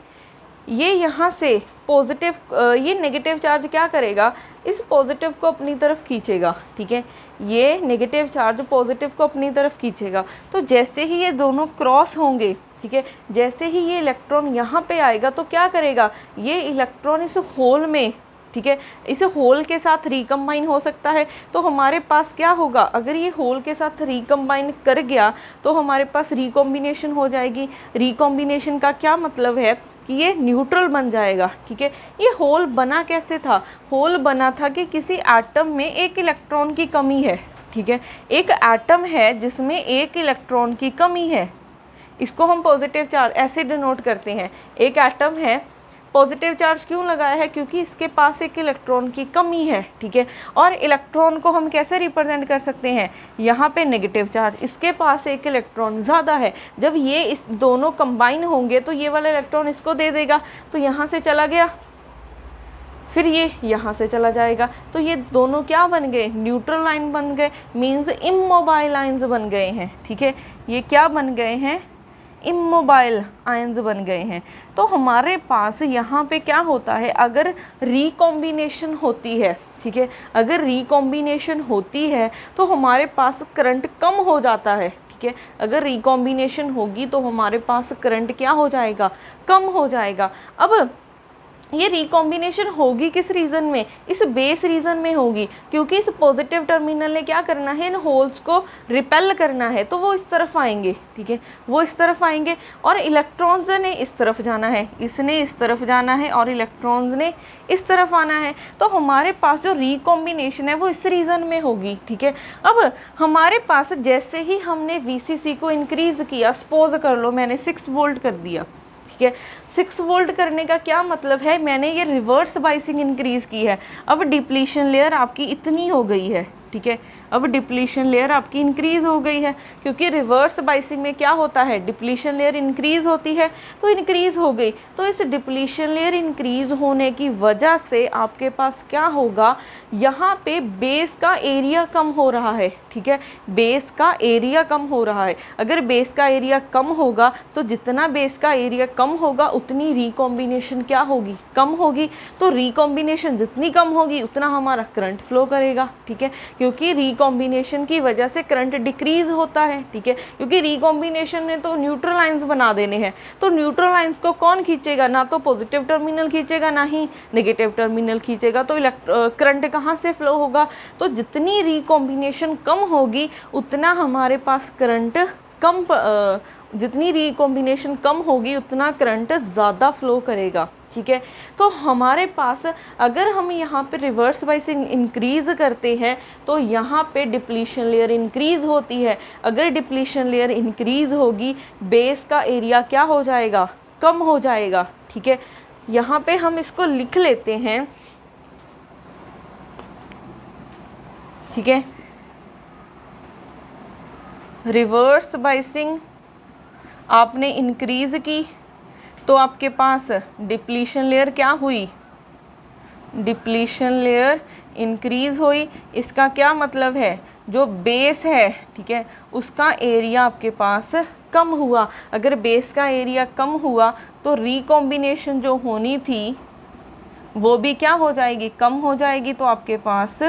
ये यहाँ से पॉजिटिव, ये नेगेटिव चार्ज क्या करेगा, इस पॉजिटिव को अपनी तरफ खींचेगा, ठीक है। ये नेगेटिव चार्ज पॉजिटिव को अपनी तरफ खींचेगा। तो जैसे ही ये दोनों क्रॉस होंगे, ठीक है, जैसे ही ये इलेक्ट्रॉन यहाँ पे आएगा तो क्या करेगा, ये इलेक्ट्रॉन इस होल में, ठीक है, इस होल के साथ रिकम्बाइन हो सकता है। तो हमारे पास क्या होगा, अगर ये होल के साथ रिकम्बाइन कर गया तो हमारे पास रिकॉम्बिनेशन हो जाएगी। रिकॉम्बिनेशन का क्या मतलब है कि ये न्यूट्रल बन जाएगा, ठीक है। ये होल बना कैसे था, होल बना था कि किसी एटम में एक इलेक्ट्रॉन की कमी है, ठीक है। एक एटम है जिसमें एक इलेक्ट्रॉन की कमी है, इसको हम पॉजिटिव चार्ज ऐसे डिनोट करते हैं। एक एटम है, पॉजिटिव चार्ज क्यों लगाया है, क्योंकि इसके पास एक इलेक्ट्रॉन की कमी है, ठीक है। और इलेक्ट्रॉन को हम कैसे रिप्रेजेंट कर सकते हैं, यहाँ पे नेगेटिव चार्ज, इसके पास एक इलेक्ट्रॉन ज़्यादा है। जब ये इस दोनों कंबाइन होंगे तो ये वाला इलेक्ट्रॉन इसको दे देगा, तो यहाँ से चला गया, फिर ये यहाँ से चला जाएगा, तो ये दोनों क्या बन गए, न्यूट्रल लाइन बन गए, मीन्स इमोबाइल आयंस बन गए हैं, ठीक है। ये क्या बन गए हैं, इमोबाइल आयंस बन गए हैं। तो हमारे पास यहाँ पे क्या होता है, अगर रिकॉम्बिनेशन होती है, ठीक है, अगर रिकॉम्बिनेशन होती है तो हमारे पास करंट कम हो जाता है, ठीक है। अगर रिकॉम्बिनेशन होगी तो हमारे पास करंट क्या हो जाएगा, कम हो जाएगा। अब ये रिकॉम्बिनेशन होगी किस रीज़न में, इस बेस रीज़न में होगी, क्योंकि इस पॉजिटिव टर्मिनल ने क्या करना है, इन होल्स को रिपेल करना है, तो वो इस तरफ आएंगे, ठीक है, वो इस तरफ आएंगे। और इलेक्ट्रॉन्स ने इस तरफ जाना है, इसने इस तरफ जाना है और इलेक्ट्रॉन्स ने इस तरफ आना है। तो हमारे पास जो रिकॉम्बिनेशन है वो इस रीज़न में होगी, ठीक है। अब हमारे पास जैसे ही हमने VCC को इंक्रीज़ किया, सपोज कर लो मैंने 6 वोल्ट कर दिया, ठीक है। 6 वोल्ट करने का क्या मतलब है, मैंने ये रिवर्स बाइसिंग इंक्रीज़ की है। अब डिप्लीशन लेयर आपकी इतनी हो गई है, ठीक है, अब डिप्लीशन लेयर आपकी इंक्रीज़ हो गई है, क्योंकि रिवर्स बाइसिंग में क्या होता है, डिप्लीशन लेयर इंक्रीज़ होती है, तो इंक्रीज़ हो गई। तो इस डिप्लीशन लेयर इंक्रीज़ होने की वजह से आपके पास क्या होगा, यहाँ पे बेस का एरिया कम हो रहा है, ठीक है, बेस का एरिया कम हो रहा है। अगर बेस का एरिया कम होगा तो जितना बेस का एरिया कम होगा उतनी रिकॉम्बिनेशन क्या होगी, कम होगी। तो रिकॉम्बिनेशन जितनी कम होगी उतना हमारा करंट फ्लो करेगा, ठीक है, क्योंकि रिकॉम्बिनेशन की वजह से करंट डिक्रीज होता है, ठीक है, क्योंकि रिकॉम्बिनेशन ने तो न्यूट्रल लाइंस बना देने हैं। तो न्यूट्रल लाइंस को कौन खींचेगा, ना तो पॉजिटिव टर्मिनल खींचेगा ना ही नेगेटिव टर्मिनल खींचेगा। तो करंट कहाँ से फ्लो होगा, तो जितनी रिकॉम्बिनेशन कम होगी उतना हमारे पास करंट कम, जितनी रिकॉम्बिनेशन कम होगी उतना करंट ज़्यादा फ्लो करेगा, ठीक है। तो हमारे पास अगर हम यहाँ पे रिवर्स बाइसिंग इंक्रीज़ करते हैं तो यहाँ पे डिप्लीशन लेयर इंक्रीज़ होती है। अगर डिप्लीशन लेयर इंक्रीज़ होगी, बेस का एरिया क्या हो जाएगा, कम हो जाएगा, ठीक है। यहाँ पे हम इसको लिख लेते हैं, ठीक है, रिवर्स बाइसिंग आपने इंक्रीज़ की तो आपके पास डिप्लीशन लेयर क्या हुई, डिप्लीशन लेयर इंक्रीज़ हुई। इसका क्या मतलब है, जो बेस है, ठीक है, उसका एरिया आपके पास कम हुआ। अगर बेस का एरिया कम हुआ तो रिकॉम्बिनेशन जो होनी थी वो भी क्या हो जाएगी, कम हो जाएगी। तो आपके पास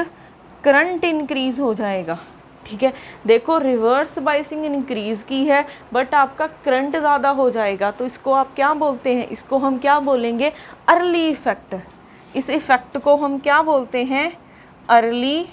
करंट इंक्रीज़ हो जाएगा, ठीक है। देखो रिवर्स बाइसिंग इंक्रीज़ की है बट आपका करंट ज़्यादा हो जाएगा, तो इसको आप क्या बोलते हैं, इसको हम क्या बोलेंगे, अर्ली इफ़ेक्ट। इस इफ़ेक्ट को हम क्या बोलते हैं, अर्ली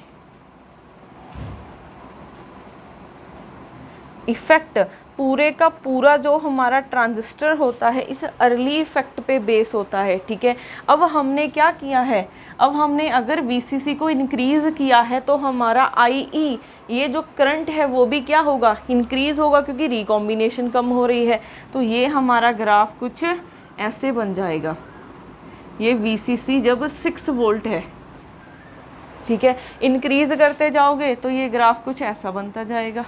इफ़ेक्ट पूरे का पूरा जो हमारा ट्रांजिस्टर होता है इस अर्ली इफ़ेक्ट पे बेस होता है, ठीक है। अब हमने क्या किया है, अब हमने अगर VCC को इंक्रीज़ किया है तो हमारा IE ये जो करंट है वो भी क्या होगा, इंक्रीज़ होगा, क्योंकि रिकॉम्बिनेशन कम हो रही है। तो ये हमारा ग्राफ कुछ ऐसे बन जाएगा। ये VCC जब 6 वोल्ट है, ठीक है, इंक्रीज़ करते जाओगे तो ये ग्राफ कुछ ऐसा बनता जाएगा,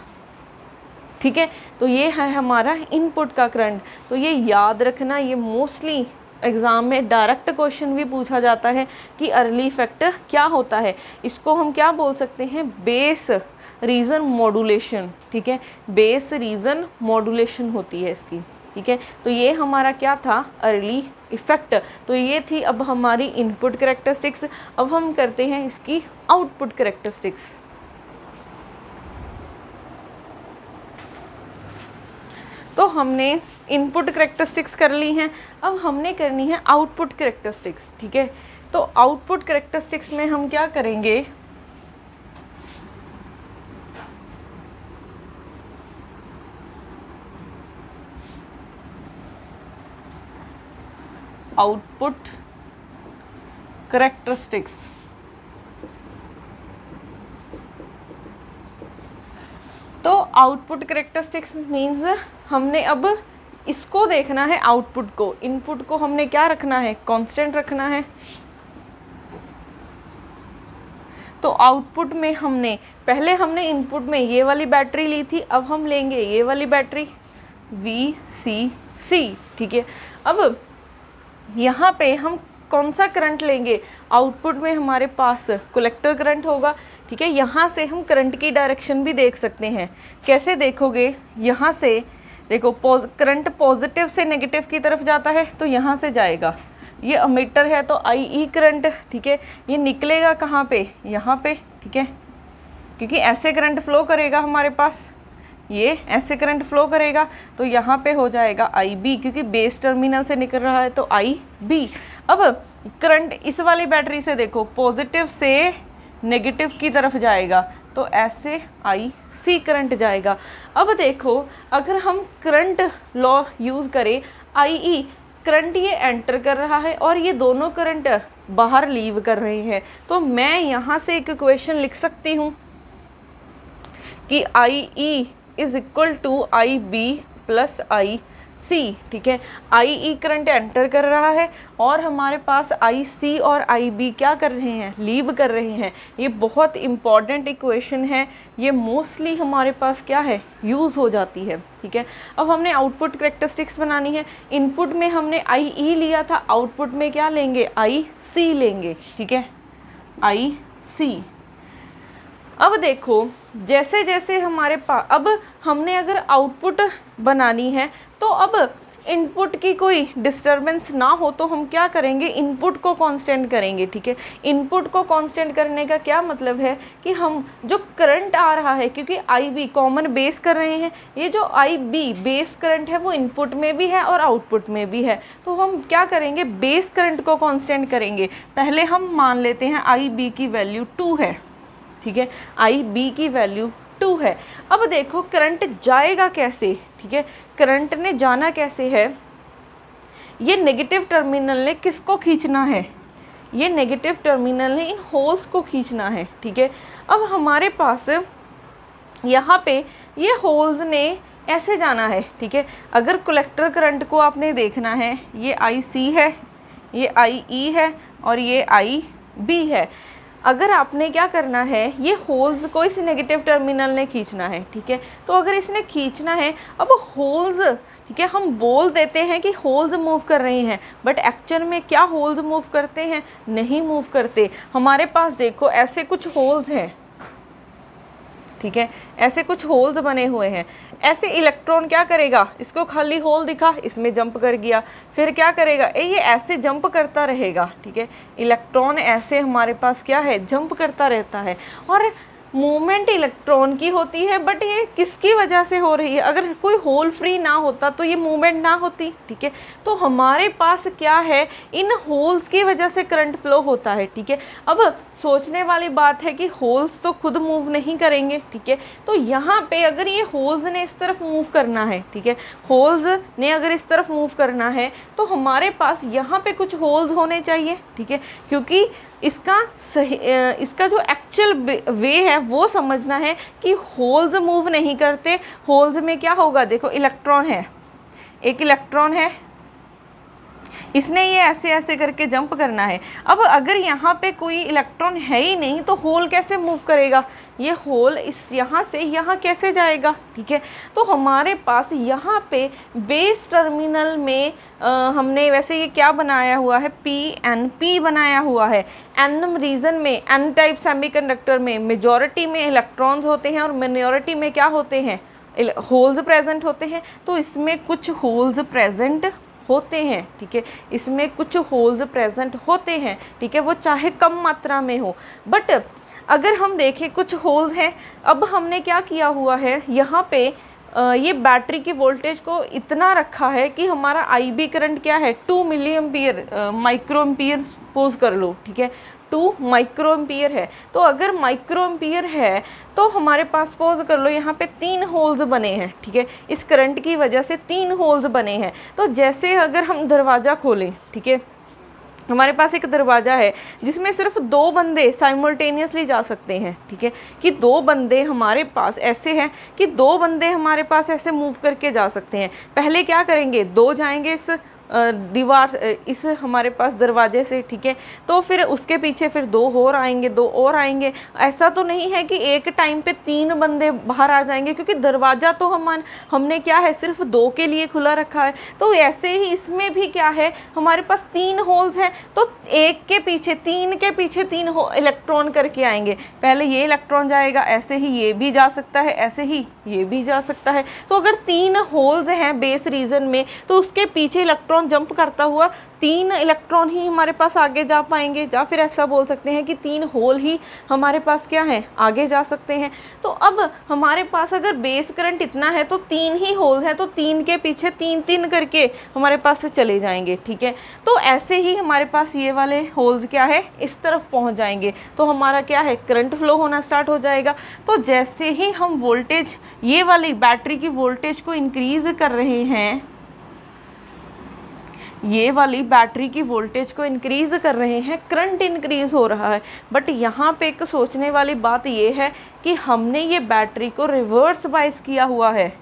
ठीक है। तो ये है हमारा इनपुट का करंट। तो ये याद रखना, ये मोस्टली एग्ज़ाम में डायरेक्ट क्वेश्चन भी पूछा जाता है कि अर्ली इफेक्ट क्या होता है। इसको हम क्या बोल सकते हैं, बेस रीजन मॉड्यूलेशन, ठीक है, बेस रीजन मॉड्यूलेशन होती है इसकी, ठीक है। तो ये हमारा क्या था, अर्ली इफेक्ट। तो ये थी अब हमारी इनपुट कैरेक्टरिस्टिक्स। अब हम करते हैं इसकी आउटपुट कैरेक्टरिस्टिक्स। तो हमने इनपुट कैरेक्टरिस्टिक्स कर ली हैं, अब हमने करनी है आउटपुट कैरेक्टरिस्टिक्स, ठीक है। तो आउटपुट कैरेक्टरिस्टिक्स में हम क्या करेंगे, आउटपुट कैरेक्टरिस्टिक्स। तो आउटपुट कैरेक्टरिस्टिक्स मीन्स हमने अब इसको देखना है, आउटपुट को, इनपुट को हमने क्या रखना है, कांस्टेंट रखना है। तो आउटपुट में हमने पहले हमने इनपुट में ये वाली बैटरी ली थी, अब हम लेंगे ये वाली बैटरी VCC, ठीक है। अब यहाँ पे हम कौन सा करंट लेंगे, आउटपुट में हमारे पास कलेक्टर करंट होगा, ठीक है। यहाँ से हम करंट की डायरेक्शन भी देख सकते हैं। कैसे देखोगे, यहाँ से देखो करंट पॉजिटिव से नेगेटिव की तरफ जाता है तो यहाँ से जाएगा, ये अमीटर है तो IE करंट, ठीक है। ये निकलेगा कहाँ पे, यहाँ पे, ठीक है, क्योंकि ऐसे करंट फ्लो करेगा हमारे पास, ये ऐसे करंट फ्लो करेगा तो यहाँ पे हो जाएगा IB, क्योंकि बेस टर्मिनल से निकल रहा है तो IB। अब करंट इस वाली बैटरी से देखो पॉजिटिव से नेगेटिव की तरफ जाएगा तो ऐसे IC करंट जाएगा। अब देखो अगर हम करंट लॉ यूज़ करें, IE करंट ये एंटर कर रहा है और ये दोनों करंट बाहर लीव कर रहे हैं, तो मैं यहाँ से एक इक्वेशन लिख सकती हूँ कि IE is equal to IB plus IC, ठीक है। IE करंट एंटर कर रहा है और हमारे पास IC और IB क्या कर रहे हैं, लीव कर रहे हैं। ये बहुत इंपॉर्टेंट इक्वेशन है, ये मोस्टली हमारे पास क्या है, यूज़ हो जाती है, ठीक है। अब हमने आउटपुट कैरेक्टरिस्टिक्स बनानी है। इनपुट में हमने IE लिया था, आउटपुट में क्या लेंगे, IC लेंगे, ठीक है, IC। अब देखो जैसे जैसे हमारे पास, अब हमने अगर आउटपुट बनानी है तो अब इनपुट की कोई डिस्टरबेंस ना हो तो हम क्या करेंगे, इनपुट को कांस्टेंट करेंगे, ठीक है। इनपुट को कांस्टेंट करने का क्या मतलब है कि हम जो करंट आ रहा है, क्योंकि IB कॉमन बेस कर रहे हैं, ये जो IB बेस करंट है वो इनपुट में भी है और आउटपुट में भी है, तो हम क्या करेंगे, बेस करंट को कांस्टेंट करेंगे। पहले हम मान लेते हैं IB की वैल्यू 2 है, ठीक है, IB की वैल्यू 2 है। अब देखो करंट जाएगा कैसे, ठीक है, करंट ने जाना कैसे है, ये नेगेटिव टर्मिनल ने किसको खींचना है, ये नेगेटिव टर्मिनल ने इन होल्स को खींचना है, ठीक है। अब हमारे पास यहाँ पे ये होल्स ने ऐसे जाना है, ठीक है। अगर कलेक्टर करंट को आपने देखना है, ये IC है, ये IE है और ये IB है। अगर आपने क्या करना है, ये होल्स को इस नेगेटिव टर्मिनल ने खींचना है, ठीक है। तो अगर इसने खींचना है, अब होल्स, ठीक है, हम बोल देते हैं कि होल्स मूव कर रहे हैं, बट एक्चुअल में क्या होल्स मूव करते हैं, नहीं मूव करते। हमारे पास देखो ऐसे कुछ होल्स हैं, ठीक है, ऐसे कुछ होल्स बने हुए हैं। ऐसे इलेक्ट्रॉन क्या करेगा, इसको खाली होल दिखा, इसमें जंप कर गया, फिर क्या करेगा, ये ऐसे जंप करता रहेगा, ठीक है। इलेक्ट्रॉन ऐसे हमारे पास क्या है, जंप करता रहता है। और मूवमेंट इलेक्ट्रॉन की होती है, बट ये किसकी वजह से हो रही है? अगर कोई होल फ्री ना होता तो ये मूवमेंट ना होती, ठीक है। तो हमारे पास क्या है, इन होल्स की वजह से करंट फ्लो होता है, ठीक है। अब सोचने वाली बात है कि होल्स तो खुद मूव नहीं करेंगे, ठीक है। तो यहाँ पे अगर ये होल्स ने इस तरफ मूव करना है, ठीक है, होल्स ने अगर इस तरफ मूव करना है तो हमारे पास यहाँ पे कुछ होल्स होने चाहिए, ठीक है, क्योंकि इसका सही इसका जो एक्चुअल वे है वो समझना है कि होल्स मूव नहीं करते। होल्स में क्या होगा, देखो इलेक्ट्रॉन है, एक इलेक्ट्रॉन है, इसने ये ऐसे ऐसे करके जंप करना है। अब अगर यहाँ पे कोई इलेक्ट्रॉन है ही नहीं तो होल कैसे मूव करेगा? ये होल इस यहाँ से यहाँ कैसे जाएगा, ठीक है। तो हमारे पास यहाँ पे बेस टर्मिनल में हमने वैसे ये क्या बनाया हुआ है, PNP बनाया हुआ है। एन रीजन में, एन टाइप सेमीकंडक्टर में मेजॉरिटी में इलेक्ट्रॉन्स होते हैं और माइनॉरिटी में क्या होते हैं, होल्स प्रेजेंट होते हैं। तो इसमें कुछ होल्स प्रेजेंट होते हैं, ठीक है, इसमें कुछ होल्स प्रेजेंट होते हैं, ठीक है, वो चाहे कम मात्रा में हो। बट अगर हम देखें कुछ होल्स हैं, अब हमने क्या किया हुआ है यहाँ पे ये बैटरी की वोल्टेज को इतना रखा है कि हमारा IB करंट क्या है, 2 milli ampere micro ampere suppose कर लो, ठीक है, 2 माइक्रो एम्पियर है। तो अगर माइक्रो एम्पियर है तो हमारे पास सपोज कर लो यहाँ पे 3 होल्स बने हैं, ठीक है, इस करंट की वजह से 3 होल्स बने हैं। तो जैसे अगर हम दरवाज़ा खोलें, ठीक है, हमारे पास एक दरवाज़ा है जिसमें सिर्फ 2 बंदे साइमल्टेनियसली जा सकते हैं, ठीक है, कि 2 बंदे हमारे पास ऐसे हैं कि 2 बंदे हमारे पास ऐसे मूव करके जा सकते हैं। पहले क्या करेंगे, 2 जाएंगे इस दीवार, इस हमारे पास दरवाजे से, ठीक है, तो फिर उसके पीछे फिर 2 और आएंगे, 2 और आएंगे। ऐसा तो नहीं है कि एक टाइम पे 3 बंदे बाहर आ जाएंगे, क्योंकि दरवाज़ा तो हमने क्या है, सिर्फ 2 के लिए खुला रखा है। तो ऐसे ही इसमें भी क्या है, हमारे पास 3 होल्स हैं, तो एक के पीछे 3 के पीछे 3 इलेक्ट्रॉन करके आएंगे। पहले ये इलेक्ट्रॉन जाएगा, ऐसे ही ये भी जा सकता है, ऐसे ही ये भी जा सकता है। तो अगर 3 होल्स हैं बेस रीजन में तो उसके पीछे इलेक्ट्रॉन जंप करता हुआ 3 इलेक्ट्रॉन ही हमारे पास आगे जा पाएंगे, या फिर ऐसा बोल सकते हैं कि 3 होल ही हमारे पास क्या है, आगे जा सकते हैं। तो अब हमारे पास अगर बेस करंट इतना है तो 3 ही होल हैं, तो 3 के पीछे 3 करके हमारे पास से चले जाएंगे, ठीक है। तो ऐसे ही हमारे पास ये वाले होल्स क्या है, इस तरफ पहुंच जाएंगे, तो हमारा क्या है, करंट फ्लो होना स्टार्ट हो जाएगा। तो जैसे ही हम वोल्टेज, ये वाली बैटरी की वोल्टेज को इंक्रीज कर रहे हैं, ये वाली बैटरी की वोल्टेज को इंक्रीज कर रहे हैं, करंट इंक्रीज हो रहा है। बट यहाँ पे एक सोचने वाली बात ये है कि हमने ये बैटरी को रिवर्स बाइस किया हुआ है,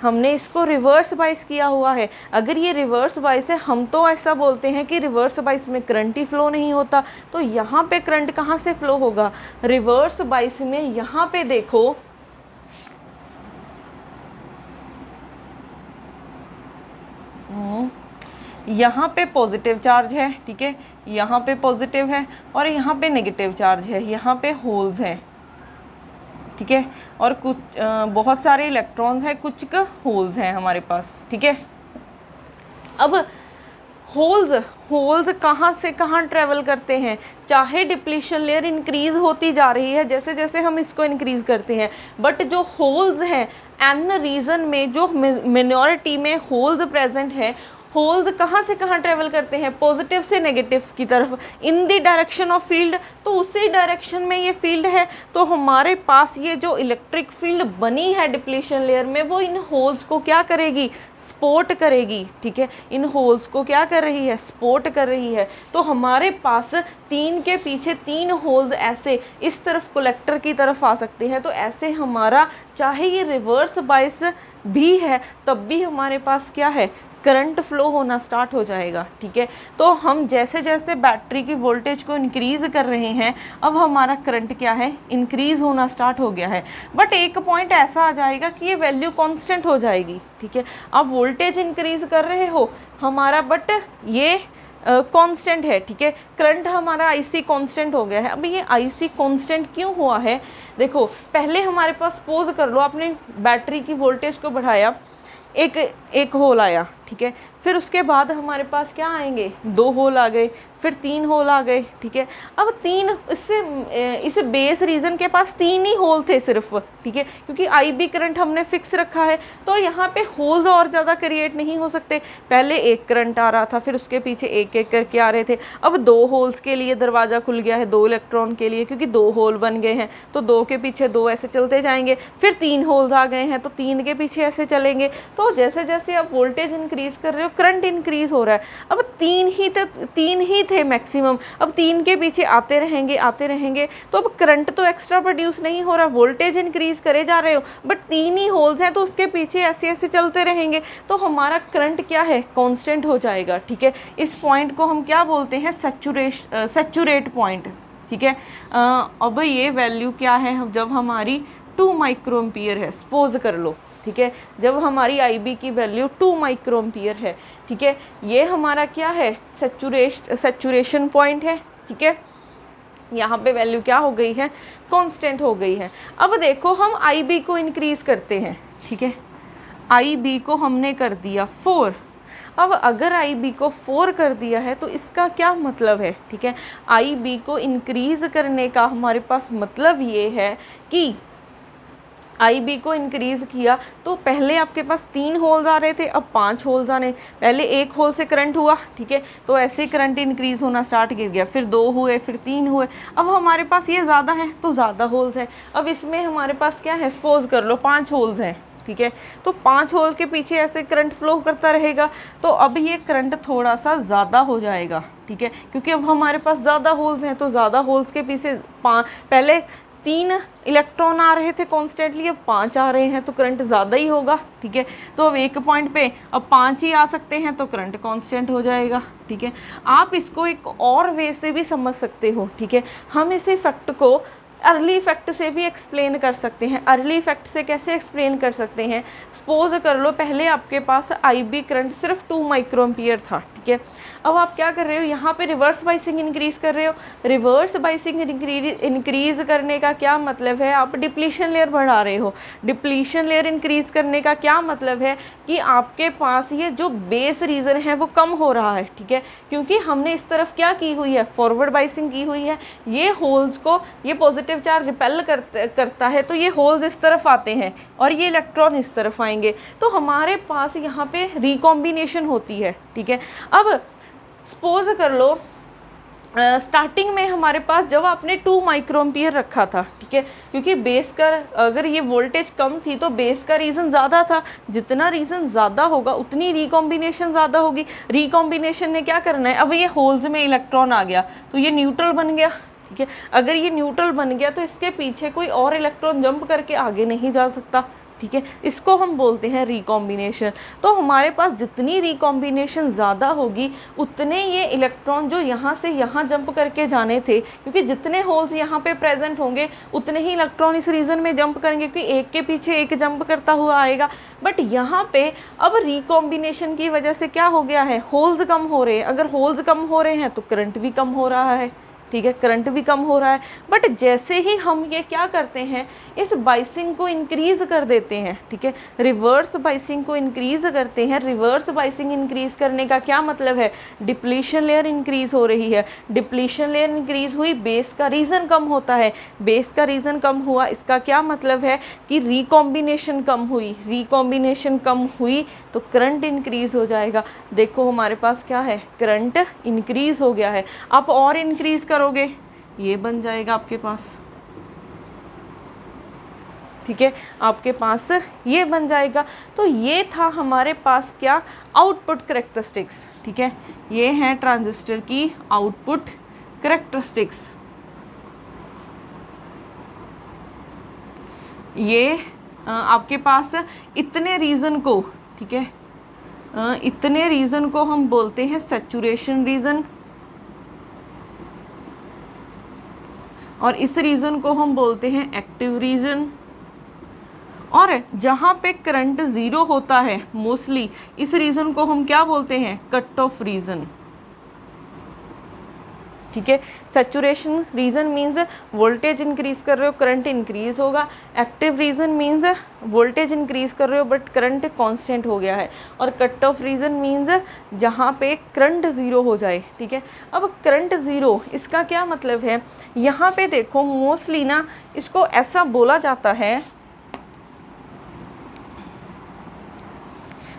हमने इसको रिवर्स बाइस किया हुआ है। अगर ये रिवर्स बाइस है, हम तो ऐसा बोलते हैं कि रिवर्स बाइस में करंट ही फ्लो नहीं होता, तो यहाँ पे करंट कहाँ से फ्लो होगा, रिवर्स बाइस में यहाँ पे देखो, यहाँ पे पॉजिटिव चार्ज है, ठीक है, यहाँ पे पॉजिटिव है और यहाँ पे नेगेटिव चार्ज है, यहाँ पे होल्स हैं, ठीक है, और कुछ बहुत सारे इलेक्ट्रॉन्स हैं, कुछ होल्स हैं हमारे पास, ठीक है। अब होल्स कहाँ से कहाँ ट्रेवल करते हैं, चाहे डिप्लीशन लेयर इंक्रीज होती जा रही है जैसे जैसे हम इसको इंक्रीज करते हैं, बट जो होल्स हैं एन रीजन में, जो मिनॉरिटी में होल्स प्रेजेंट है, होल्स कहाँ से कहाँ ट्रेवल करते हैं, पॉजिटिव से नेगेटिव की तरफ, in the direction of field. तो उसी डायरेक्शन में ये फील्ड है, तो हमारे पास ये जो इलेक्ट्रिक फील्ड बनी है डिप्लीशन लेयर में, वो इन होल्स को क्या करेगी, सपोर्ट करेगी, ठीक है, इन होल्स को क्या कर रही है, सपोर्ट कर रही है। तो हमारे पास 3 के पीछे 3 होल्स ऐसे इस तरफ कलेक्टर की तरफ आ सकते हैं। तो ऐसे हमारा चाहे ये रिवर्स बाइस भी है तब भी हमारे पास क्या है, करंट फ्लो होना स्टार्ट हो जाएगा, ठीक है। तो हम जैसे जैसे बैटरी की वोल्टेज को इंक्रीज़ कर रहे हैं, अब हमारा करंट क्या है, इंक्रीज़ होना स्टार्ट हो गया है। बट एक पॉइंट ऐसा आ जाएगा कि ये वैल्यू कांस्टेंट हो जाएगी, ठीक है। आप वोल्टेज इंक्रीज़ कर रहे हो हमारा, बट ये कांस्टेंट है, ठीक है, करंट हमारा IC कांस्टेंट हो गया है। अब ये IC कांस्टेंट क्यों हुआ है, देखो पहले हमारे पास सपोज कर लो आपने बैटरी की वोल्टेज को बढ़ाया, एक होल आया, ठीक है। फिर उसके बाद हमारे पास क्या आएंगे, 2 होल आ गए, फिर 3 होल आ गए, ठीक है। अब 3 इस बेस रीजन के पास 3 ही होल थे सिर्फ, ठीक है, क्योंकि IB करंट हमने फिक्स रखा है, तो यहाँ पे होल्स और ज़्यादा क्रिएट नहीं हो सकते। पहले एक करंट आ रहा था, फिर उसके पीछे एक एक करके आ रहे थे। अब 2 होल्स के लिए दरवाज़ा खुल गया है, 2 इलेक्ट्रॉन के लिए, क्योंकि 2 होल बन गए हैं, तो 2 के पीछे 2 ऐसे चलते जाएंगे। फिर 3 होल्स आ गए हैं, तो 3 के पीछे ऐसे चलेंगे। तो जैसे जैसे आप वोल्टेज इंक्रीज कर रहे हो, करंट इंक्रीज हो रहा है। अब 3 ही थे मैक्सिमम, अब 3 के पीछे आते रहेंगे, तो अब करंट तो एक्स्ट्रा प्रोड्यूस नहीं हो रहा, वोल्टेज इंक्रीज करे जा रहे हो, बट 3 ही होल्स हैं, तो उसके पीछे ऐसे ऐसे चलते रहेंगे, तो हमारा करंट क्या है, कांस्टेंट हो जाएगा, ठीक है। इस पॉइंट को हम क्या बोलते हैं, सैचुरेट पॉइंट, ठीक है। अब ये वैल्यू क्या है, जब हमारी 2 माइक्रोएम्पियर है, सपोज कर लो, ठीक है, जब हमारी IB की वैल्यू 2 माइक्रोएम्पियर है, ठीक है, ये हमारा क्या है, सैचुरेशन पॉइंट है, ठीक है। यहाँ पे वैल्यू क्या हो गई है, कांस्टेंट हो गई है। अब देखो हम IB को इंक्रीज करते हैं, ठीक है, IB को हमने कर दिया 4। अब अगर IB को 4 कर दिया है तो इसका क्या मतलब है, ठीक है, IB को इंक्रीज करने का हमारे पास मतलब ये है कि IB को इंक्रीज़ किया तो पहले आपके पास 3 होल्स आ रहे थे, अब 5 होल्स आने, पहले 1 होल से करंट हुआ, ठीक है, तो ऐसे करंट इंक्रीज़ होना स्टार्ट गिर गया, फिर 2 हुए, फिर 3 हुए। अब हमारे पास ये ज़्यादा है तो ज़्यादा होल्स हैं। अब इसमें हमारे पास क्या है, सपोज कर लो 5 होल्स हैं, ठीक है, तो 5 होल के पीछे ऐसे करंट फ्लो करता रहेगा, तो अब ये करंट थोड़ा सा ज़्यादा हो जाएगा, ठीक है, क्योंकि अब हमारे पास ज़्यादा होल्स हैं, तो ज़्यादा होल्स के पीछे पहले 3 इलेक्ट्रॉन आ रहे थे कॉन्स्टेंटली, अब 5 आ रहे हैं, तो करंट ज़्यादा ही होगा, ठीक है। तो अब एक पॉइंट पे अब 5 ही आ सकते हैं, तो करंट कांस्टेंट हो जाएगा, ठीक है। आप इसको एक और वे से भी समझ सकते हो, ठीक है, हम इस इफेक्ट को अर्ली इफेक्ट से भी एक्सप्लेन कर सकते हैं। अर्ली इफेक्ट से कैसे एक्सप्लेन कर सकते हैं, सपोज कर लो पहले आपके पास IB करंट सिर्फ 2 माइक्रोएम्पियर था, ठीक है। अब आप क्या कर रहे हो, यहाँ पे रिवर्स बाइसिंग इंक्रीज कर रहे हो। रिवर्स बाइसिंग इंक्रीज करने का क्या मतलब है, आप डिप्लीशन लेयर बढ़ा रहे हो। डिप्लीशन लेयर इंक्रीज करने का क्या मतलब है कि आपके पास ये जो बेस रीजन है वो कम हो रहा है, ठीक है, क्योंकि हमने इस तरफ क्या की हुई है, फॉरवर्ड बाइसिंग की हुई है। ये होल्स को ये पॉजिटिव चार्ज रिपेल करता है, तो ये होल्स इस तरफ आते हैं और ये इलेक्ट्रॉन इस तरफ आएंगे, तो हमारे पास यहाँ पे रिकॉम्बिनेशन होती है, ठीक है। अब सपोज कर लो स्टार्टिंग में हमारे पास जब आपने 2 माइक्रोएम्पियर रखा था, ठीक है, क्योंकि बेस का अगर ये वोल्टेज कम थी तो बेस का रीज़न ज़्यादा था, जितना रीज़न ज़्यादा होगा उतनी रिकॉम्बिनेशन ज़्यादा होगी। रिकॉम्बिनेशन ने क्या करना है, अब ये होल्स में इलेक्ट्रॉन आ गया तो ये न्यूट्रल बन गया, ठीक है। अगर ये न्यूट्रल बन गया तो इसके पीछे कोई और इलेक्ट्रॉन जंप करके आगे नहीं जा सकता, ठीक है, इसको हम बोलते हैं रिकॉम्बिनेशन। तो हमारे पास जितनी रिकॉम्बिनेशन ज़्यादा होगी उतने ये इलेक्ट्रॉन जो यहाँ से यहाँ जंप करके जाने थे, क्योंकि जितने होल्स यहाँ पे प्रेजेंट होंगे उतने ही इलेक्ट्रॉन इस रीजन में जंप करेंगे, क्योंकि एक के पीछे एक जंप करता हुआ आएगा। बट यहाँ पे अब रिकॉम्बिनेशन की वजह से क्या हो गया है, होल्स कम हो रहे हैं। अगर होल्स कम हो रहे हैं तो करंट भी कम हो रहा है, ठीक है, करंट भी कम हो रहा है। बट जैसे ही हम ये क्या करते हैं, इस बाइसिंग को इंक्रीज़ कर देते हैं, ठीक है, रिवर्स बाइसिंग को इंक्रीज़ करते हैं। रिवर्स बाइसिंग इंक्रीज़ करने का क्या मतलब है, डिप्लीशन लेयर इंक्रीज़ हो रही है। डिप्लीशन लेयर इंक्रीज़ हुई, बेस का रीज़न कम होता है। बेस का रीज़न कम हुआ, इसका क्या मतलब है कि रिकॉम्बिनेशन कम हुई। रिकॉम्बिनेशन कम हुई तो करंट इंक्रीज़ हो जाएगा। देखो हमारे पास क्या है, करंट इंक्रीज़ हो गया है। आप और इंक्रीज़ करोगे, ये बन जाएगा आपके पास, ठीक है, आपके पास ये बन जाएगा। तो ये था हमारे पास क्या, आउटपुट करेक्टरिस्टिक्स, ठीक है, ये हैं ट्रांजिस्टर की आउटपुट करेक्टरिस्टिक्स। ये आपके पास इतने रीजन को, ठीक है, इतने रीजन को हम बोलते हैं सैचुरेशन रीजन, और इस रीजन को हम बोलते हैं एक्टिव रीजन। और जहाँ पे करंट ज़ीरो होता है मोस्टली, इस रीजन को हम क्या बोलते हैं, कट ऑफ रीजन। ठीक है। Saturation region means voltage increase कर रहे हो, करंट इंक्रीज होगा। Active region means voltage increase कर रहे हो बट करंट कांस्टेंट हो गया है। और कट ऑफ रीजन मीन्स जहाँ पे करंट ज़ीरो हो जाए, ठीक है। अब करंट ज़ीरो इसका क्या मतलब है, यहाँ पे देखो मोस्टली ना इसको ऐसा बोला जाता है,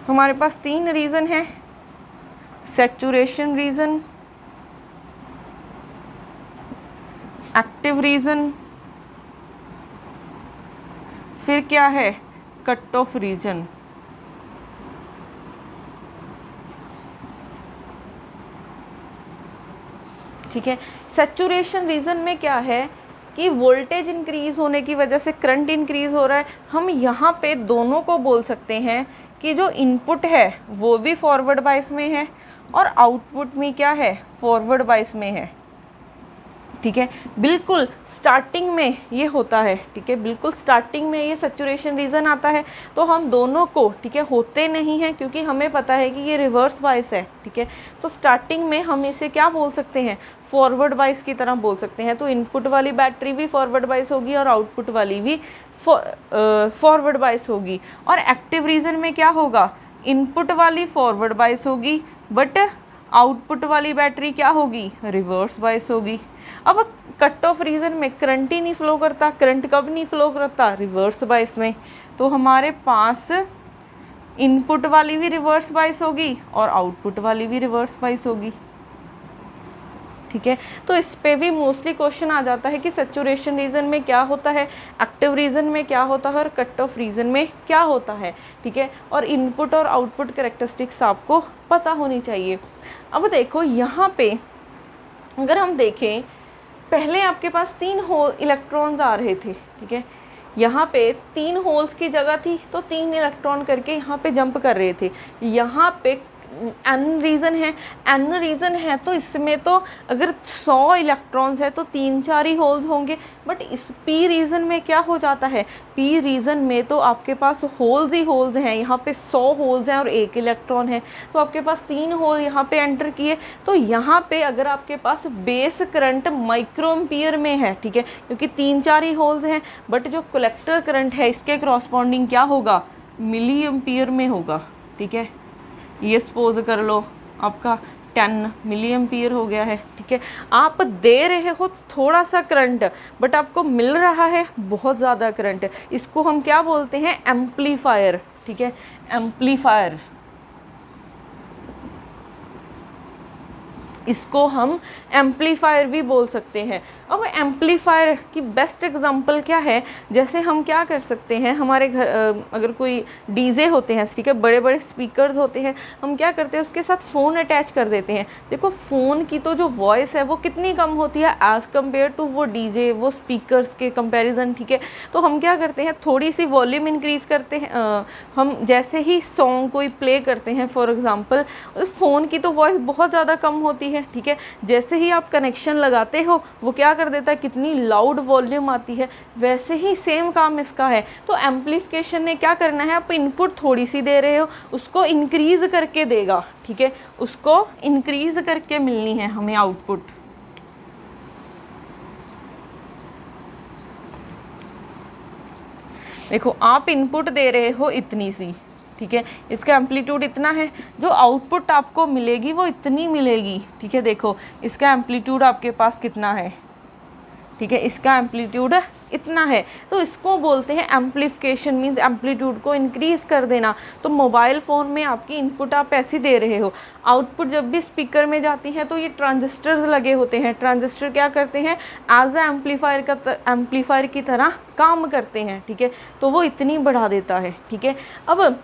हमारे पास 3 रीज़न है, सैचुरेशन रीजन, एक्टिव रीजन, फिर क्या है, कट ऑफ रीजन। ठीक है। सैचुरेशन रीजन में क्या है कि वोल्टेज इंक्रीज होने की वजह से करंट इंक्रीज हो रहा है। हम यहाँ पे दोनों को बोल सकते हैं कि जो इनपुट है वो भी फॉरवर्ड बायस में है और आउटपुट में क्या है, फॉरवर्ड बायस में है। ठीक है, बिल्कुल स्टार्टिंग में ये होता है। ठीक है, बिल्कुल स्टार्टिंग में ये सैचुरेशन रीजन आता है। तो हम दोनों को, ठीक है, होते नहीं हैं क्योंकि हमें पता है कि ये रिवर्स बायस है। ठीक है, तो स्टार्टिंग में हम इसे क्या बोल सकते हैं, फॉरवर्ड बायस की तरह बोल सकते हैं। तो इनपुट वाली बैटरी भी फॉरवर्ड बायस होगी और आउटपुट वाली भी फॉरवर्ड बायस होगी। और एक्टिव रीजन में क्या होगा, इनपुट वाली फॉरवर्ड बायस होगी बट आउटपुट वाली बैटरी क्या होगी, रिवर्स बायस होगी। अब कट ऑफ रीजन में करंट ही नहीं फ्लो करता। करंट कब नहीं फ्लो करता, रिवर्स बायस में। तो हमारे पास इनपुट वाली भी रिवर्स बायस होगी और आउटपुट वाली भी रिवर्स बायस होगी। ठीक है, तो इस पे भी मोस्टली क्वेश्चन आ जाता है कि सैचुरेशन रीजन में क्या होता है, एक्टिव रीजन में क्या होता है और कट ऑफ रीजन में क्या होता है। ठीक है, और इनपुट और आउटपुट कैरेक्टरिस्टिक्स आपको पता होनी चाहिए। अब देखो यहाँ पे अगर हम देखें, पहले आपके पास 3 होल इलेक्ट्रॉन्स आ रहे थे। ठीक है, यहाँ पे 3 होल्स की जगह थी तो 3 इलेक्ट्रॉन करके यहाँ पे जंप कर रहे थे। यहाँ पे एन रीज़न है तो इसमें तो अगर 100 इलेक्ट्रॉन्स है तो 3-4 ही होल्स होंगे। बट इस पी रीजन में क्या हो जाता है, पी रीजन में तो आपके पास होल्स ही होल्स हैं। यहाँ पे 100 होल्स हैं और 1 इलेक्ट्रॉन है, तो आपके पास 3 होल यहाँ पे एंटर किए। तो यहाँ पे अगर आपके पास बेस करंट माइक्रो एम्पियर में है, ठीक है, क्योंकि 3-4 ही होल्स हैं, बट जो कलेक्टर करंट है इसके करॉस्पॉन्डिंग क्या होगा, मिली एम्पियर में होगा। ठीक है, ये सपोज कर लो आपका 10 मिली एम्पियर हो गया है। ठीक है, आप दे रहे हो थोड़ा सा करंट बट आपको मिल रहा है बहुत ज़्यादा करंट। इसको हम क्या बोलते हैं, एम्पलीफायर। ठीक है, एम्पलीफायर, इसको हम एम्पलीफायर भी बोल सकते हैं। अब एम्पलीफायर की बेस्ट एग्जांपल क्या है, जैसे हम क्या कर सकते हैं, हमारे घर अगर कोई डीजे होते हैं, ठीक है, बड़े बड़े स्पीकर्स होते हैं, हम क्या करते हैं उसके साथ फ़ोन अटैच कर देते हैं। देखो फ़ोन की तो जो वॉइस है वो कितनी कम होती है एज़ कम्पेयर टू वो डीजे, वो स्पीकर्स के कंपैरिजन। ठीक है, तो हम क्या करते हैं, थोड़ी सी वॉल्यूम इंक्रीज़ करते हैं। हम जैसे ही सॉन्ग कोई प्ले करते हैं, फॉर एग्ज़ाम्पल, फ़ोन की तो वॉइस बहुत ज़्यादा कम होती है। ठीक है, जैसे ही आप कनेक्शन लगाते हो वो क्या कर देता है, कितनी लाउड वॉल्यूम आती है। वैसे ही सेम काम इसका है। तो एम्पलीफिकेशन ने क्या करना है, आप इनपुट थोड़ी सी दे रहे हो, उसको इंक्रीज़ करके देगा। ठीक है, उसको इंक्रीज़ करके मिलनी है हमें आउटपुट। देखो आप इनपुट दे रहे हो इतनी सी, ठीक है, इसका एम्पलीट्यूड इतना है, जो आउटपुट आपको मिलेगी वो इतनी मिलेगी। ठीक है, देखो इसका एम्पलीट्यूड आपके पास कितना है, ठीक है, इसका एम्पलीट्यूड इतना है। तो इसको बोलते हैं एम्पलीफिकेशन, मींस एम्पलीट्यूड को इंक्रीज़ कर देना। तो मोबाइल फ़ोन में आपकी इनपुट आप ऐसी दे रहे हो, आउटपुट जब भी स्पीकर में जाती हैं तो ये ट्रांजिस्टर्स लगे होते हैं। ट्रांजिस्टर क्या करते हैं, एज ए एम्पलीफायर की तरह काम करते हैं। ठीक है, तो वो इतनी बढ़ा देता है। ठीक है, अब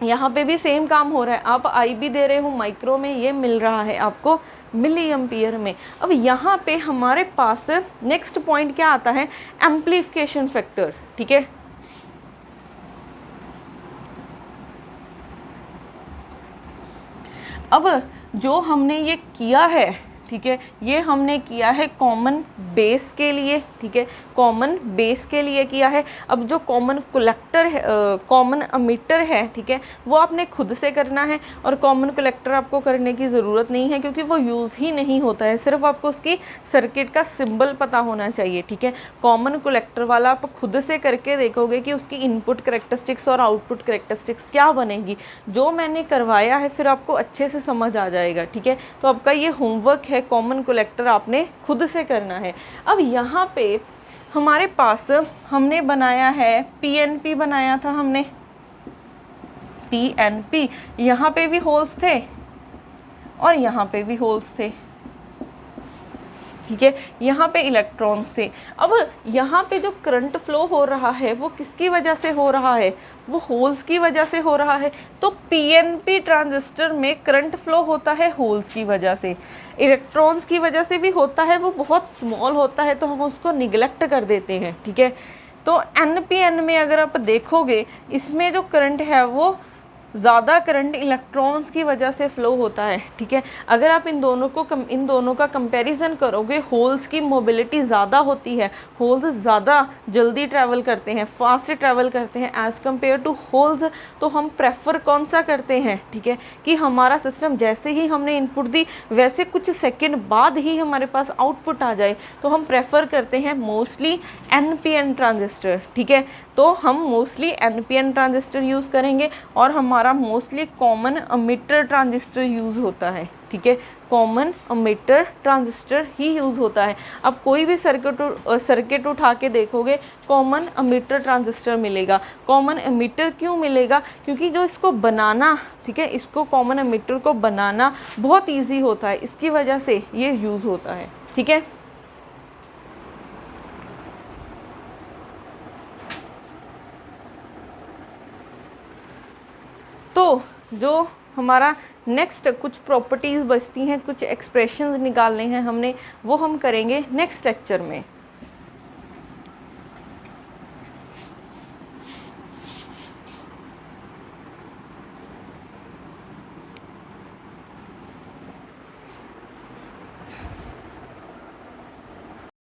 यहाँ पे भी सेम काम हो रहा है, आप आई भी दे रहे हो माइक्रो में, ये मिल रहा है आपको मिली एम्पियर में। अब यहाँ पे हमारे पास नेक्स्ट पॉइंट क्या आता है, एम्पलीफिकेशन फैक्टर। ठीक है, अब जो हमने ये किया है, ठीक है, ये हमने किया है कॉमन बेस के लिए, ठीक है, कॉमन बेस के लिए किया है। अब जो कॉमन कलेक्टर है, कॉमन एमिटर है, ठीक है, वो आपने खुद से करना है, और कॉमन कलेक्टर आपको करने की ज़रूरत नहीं है क्योंकि वो यूज़ ही नहीं होता है, सिर्फ आपको उसकी सर्किट का सिंबल पता होना चाहिए, ठीक है। कॉमन कलेक्टर वाला आप खुद से करके देखोगे कि उसकी इनपुट करैक्टरिस्टिक्स और आउटपुट करैक्टरिस्टिक्स क्या बनेगी। जो मैंने करवाया है फिर आपको अच्छे से समझ आ जाएगा, ठीक है। तो आपका ये होमवर्क है, कॉमन कलेक्टर आपने खुद से करना है। अब यहाँ पे हमारे पास हमने बनाया है पीएनपी, बनाया था हमने पीएनपी, यहाँ पे भी होल्स थे और यहाँ पे भी होल्स थे, ठीक है, यहाँ पे इलेक्ट्रॉन्स थे। अब यहाँ पे जो करंट फ्लो हो रहा है वो किसकी वजह से हो रहा है, वो होल्स की वजह से हो रहा है। तो पीएनपी ट्रांजिस्टर में करंट फ्लो होता है होल्स की वजह से, इलेक्ट्रॉन्स की वजह से भी होता है, वो बहुत स्मॉल होता है तो हम उसको निगलेक्ट कर देते हैं, ठीक है। तो एनपीएन में अगर आप देखोगे इसमें जो करंट है वो ज़्यादा करंट इलेक्ट्रॉन्स की वजह से फ़्लो होता है, ठीक है। अगर आप इन दोनों का कंपैरिजन करोगे, होल्स की मोबिलिटी ज़्यादा होती है, होल्स ज़्यादा जल्दी ट्रैवल करते हैं, फास्ट ट्रैवल करते हैं एज़ कम्पेयर टू होल्स। तो हम प्रेफर कौन सा करते हैं, ठीक है, कि हमारा सिस्टम जैसे ही हमने इनपुट दी वैसे कुछ सेकेंड बाद ही हमारे पास आउटपुट आ जाए, तो हम प्रेफर करते हैं मोस्टली एनपीएन ट्रांजिस्टर, ठीक है। तो हम मोस्टली एनपीएन ट्रांजिस्टर यूज़ करेंगे और हमारा mostly common emitter transistor use होता है, ठीक है, कॉमन एमिटर ट्रांजिस्टर ही यूज़ होता है। अब कोई भी सर्किट उठा के देखोगे कॉमन एमिटर ट्रांजिस्टर मिलेगा। कॉमन एमिटर क्यों मिलेगा, क्योंकि जो इसको बनाना, ठीक है, इसको कॉमन एमिटर को बनाना बहुत ईजी होता है, इसकी वजह से ये यूज़ होता है, ठीक है। तो जो हमारा नेक्स्ट कुछ प्रॉपर्टीज़ बचती हैं, कुछ एक्सप्रेशंस निकालने हैं हमने, वो हम करेंगे नेक्स्ट लेक्चर में।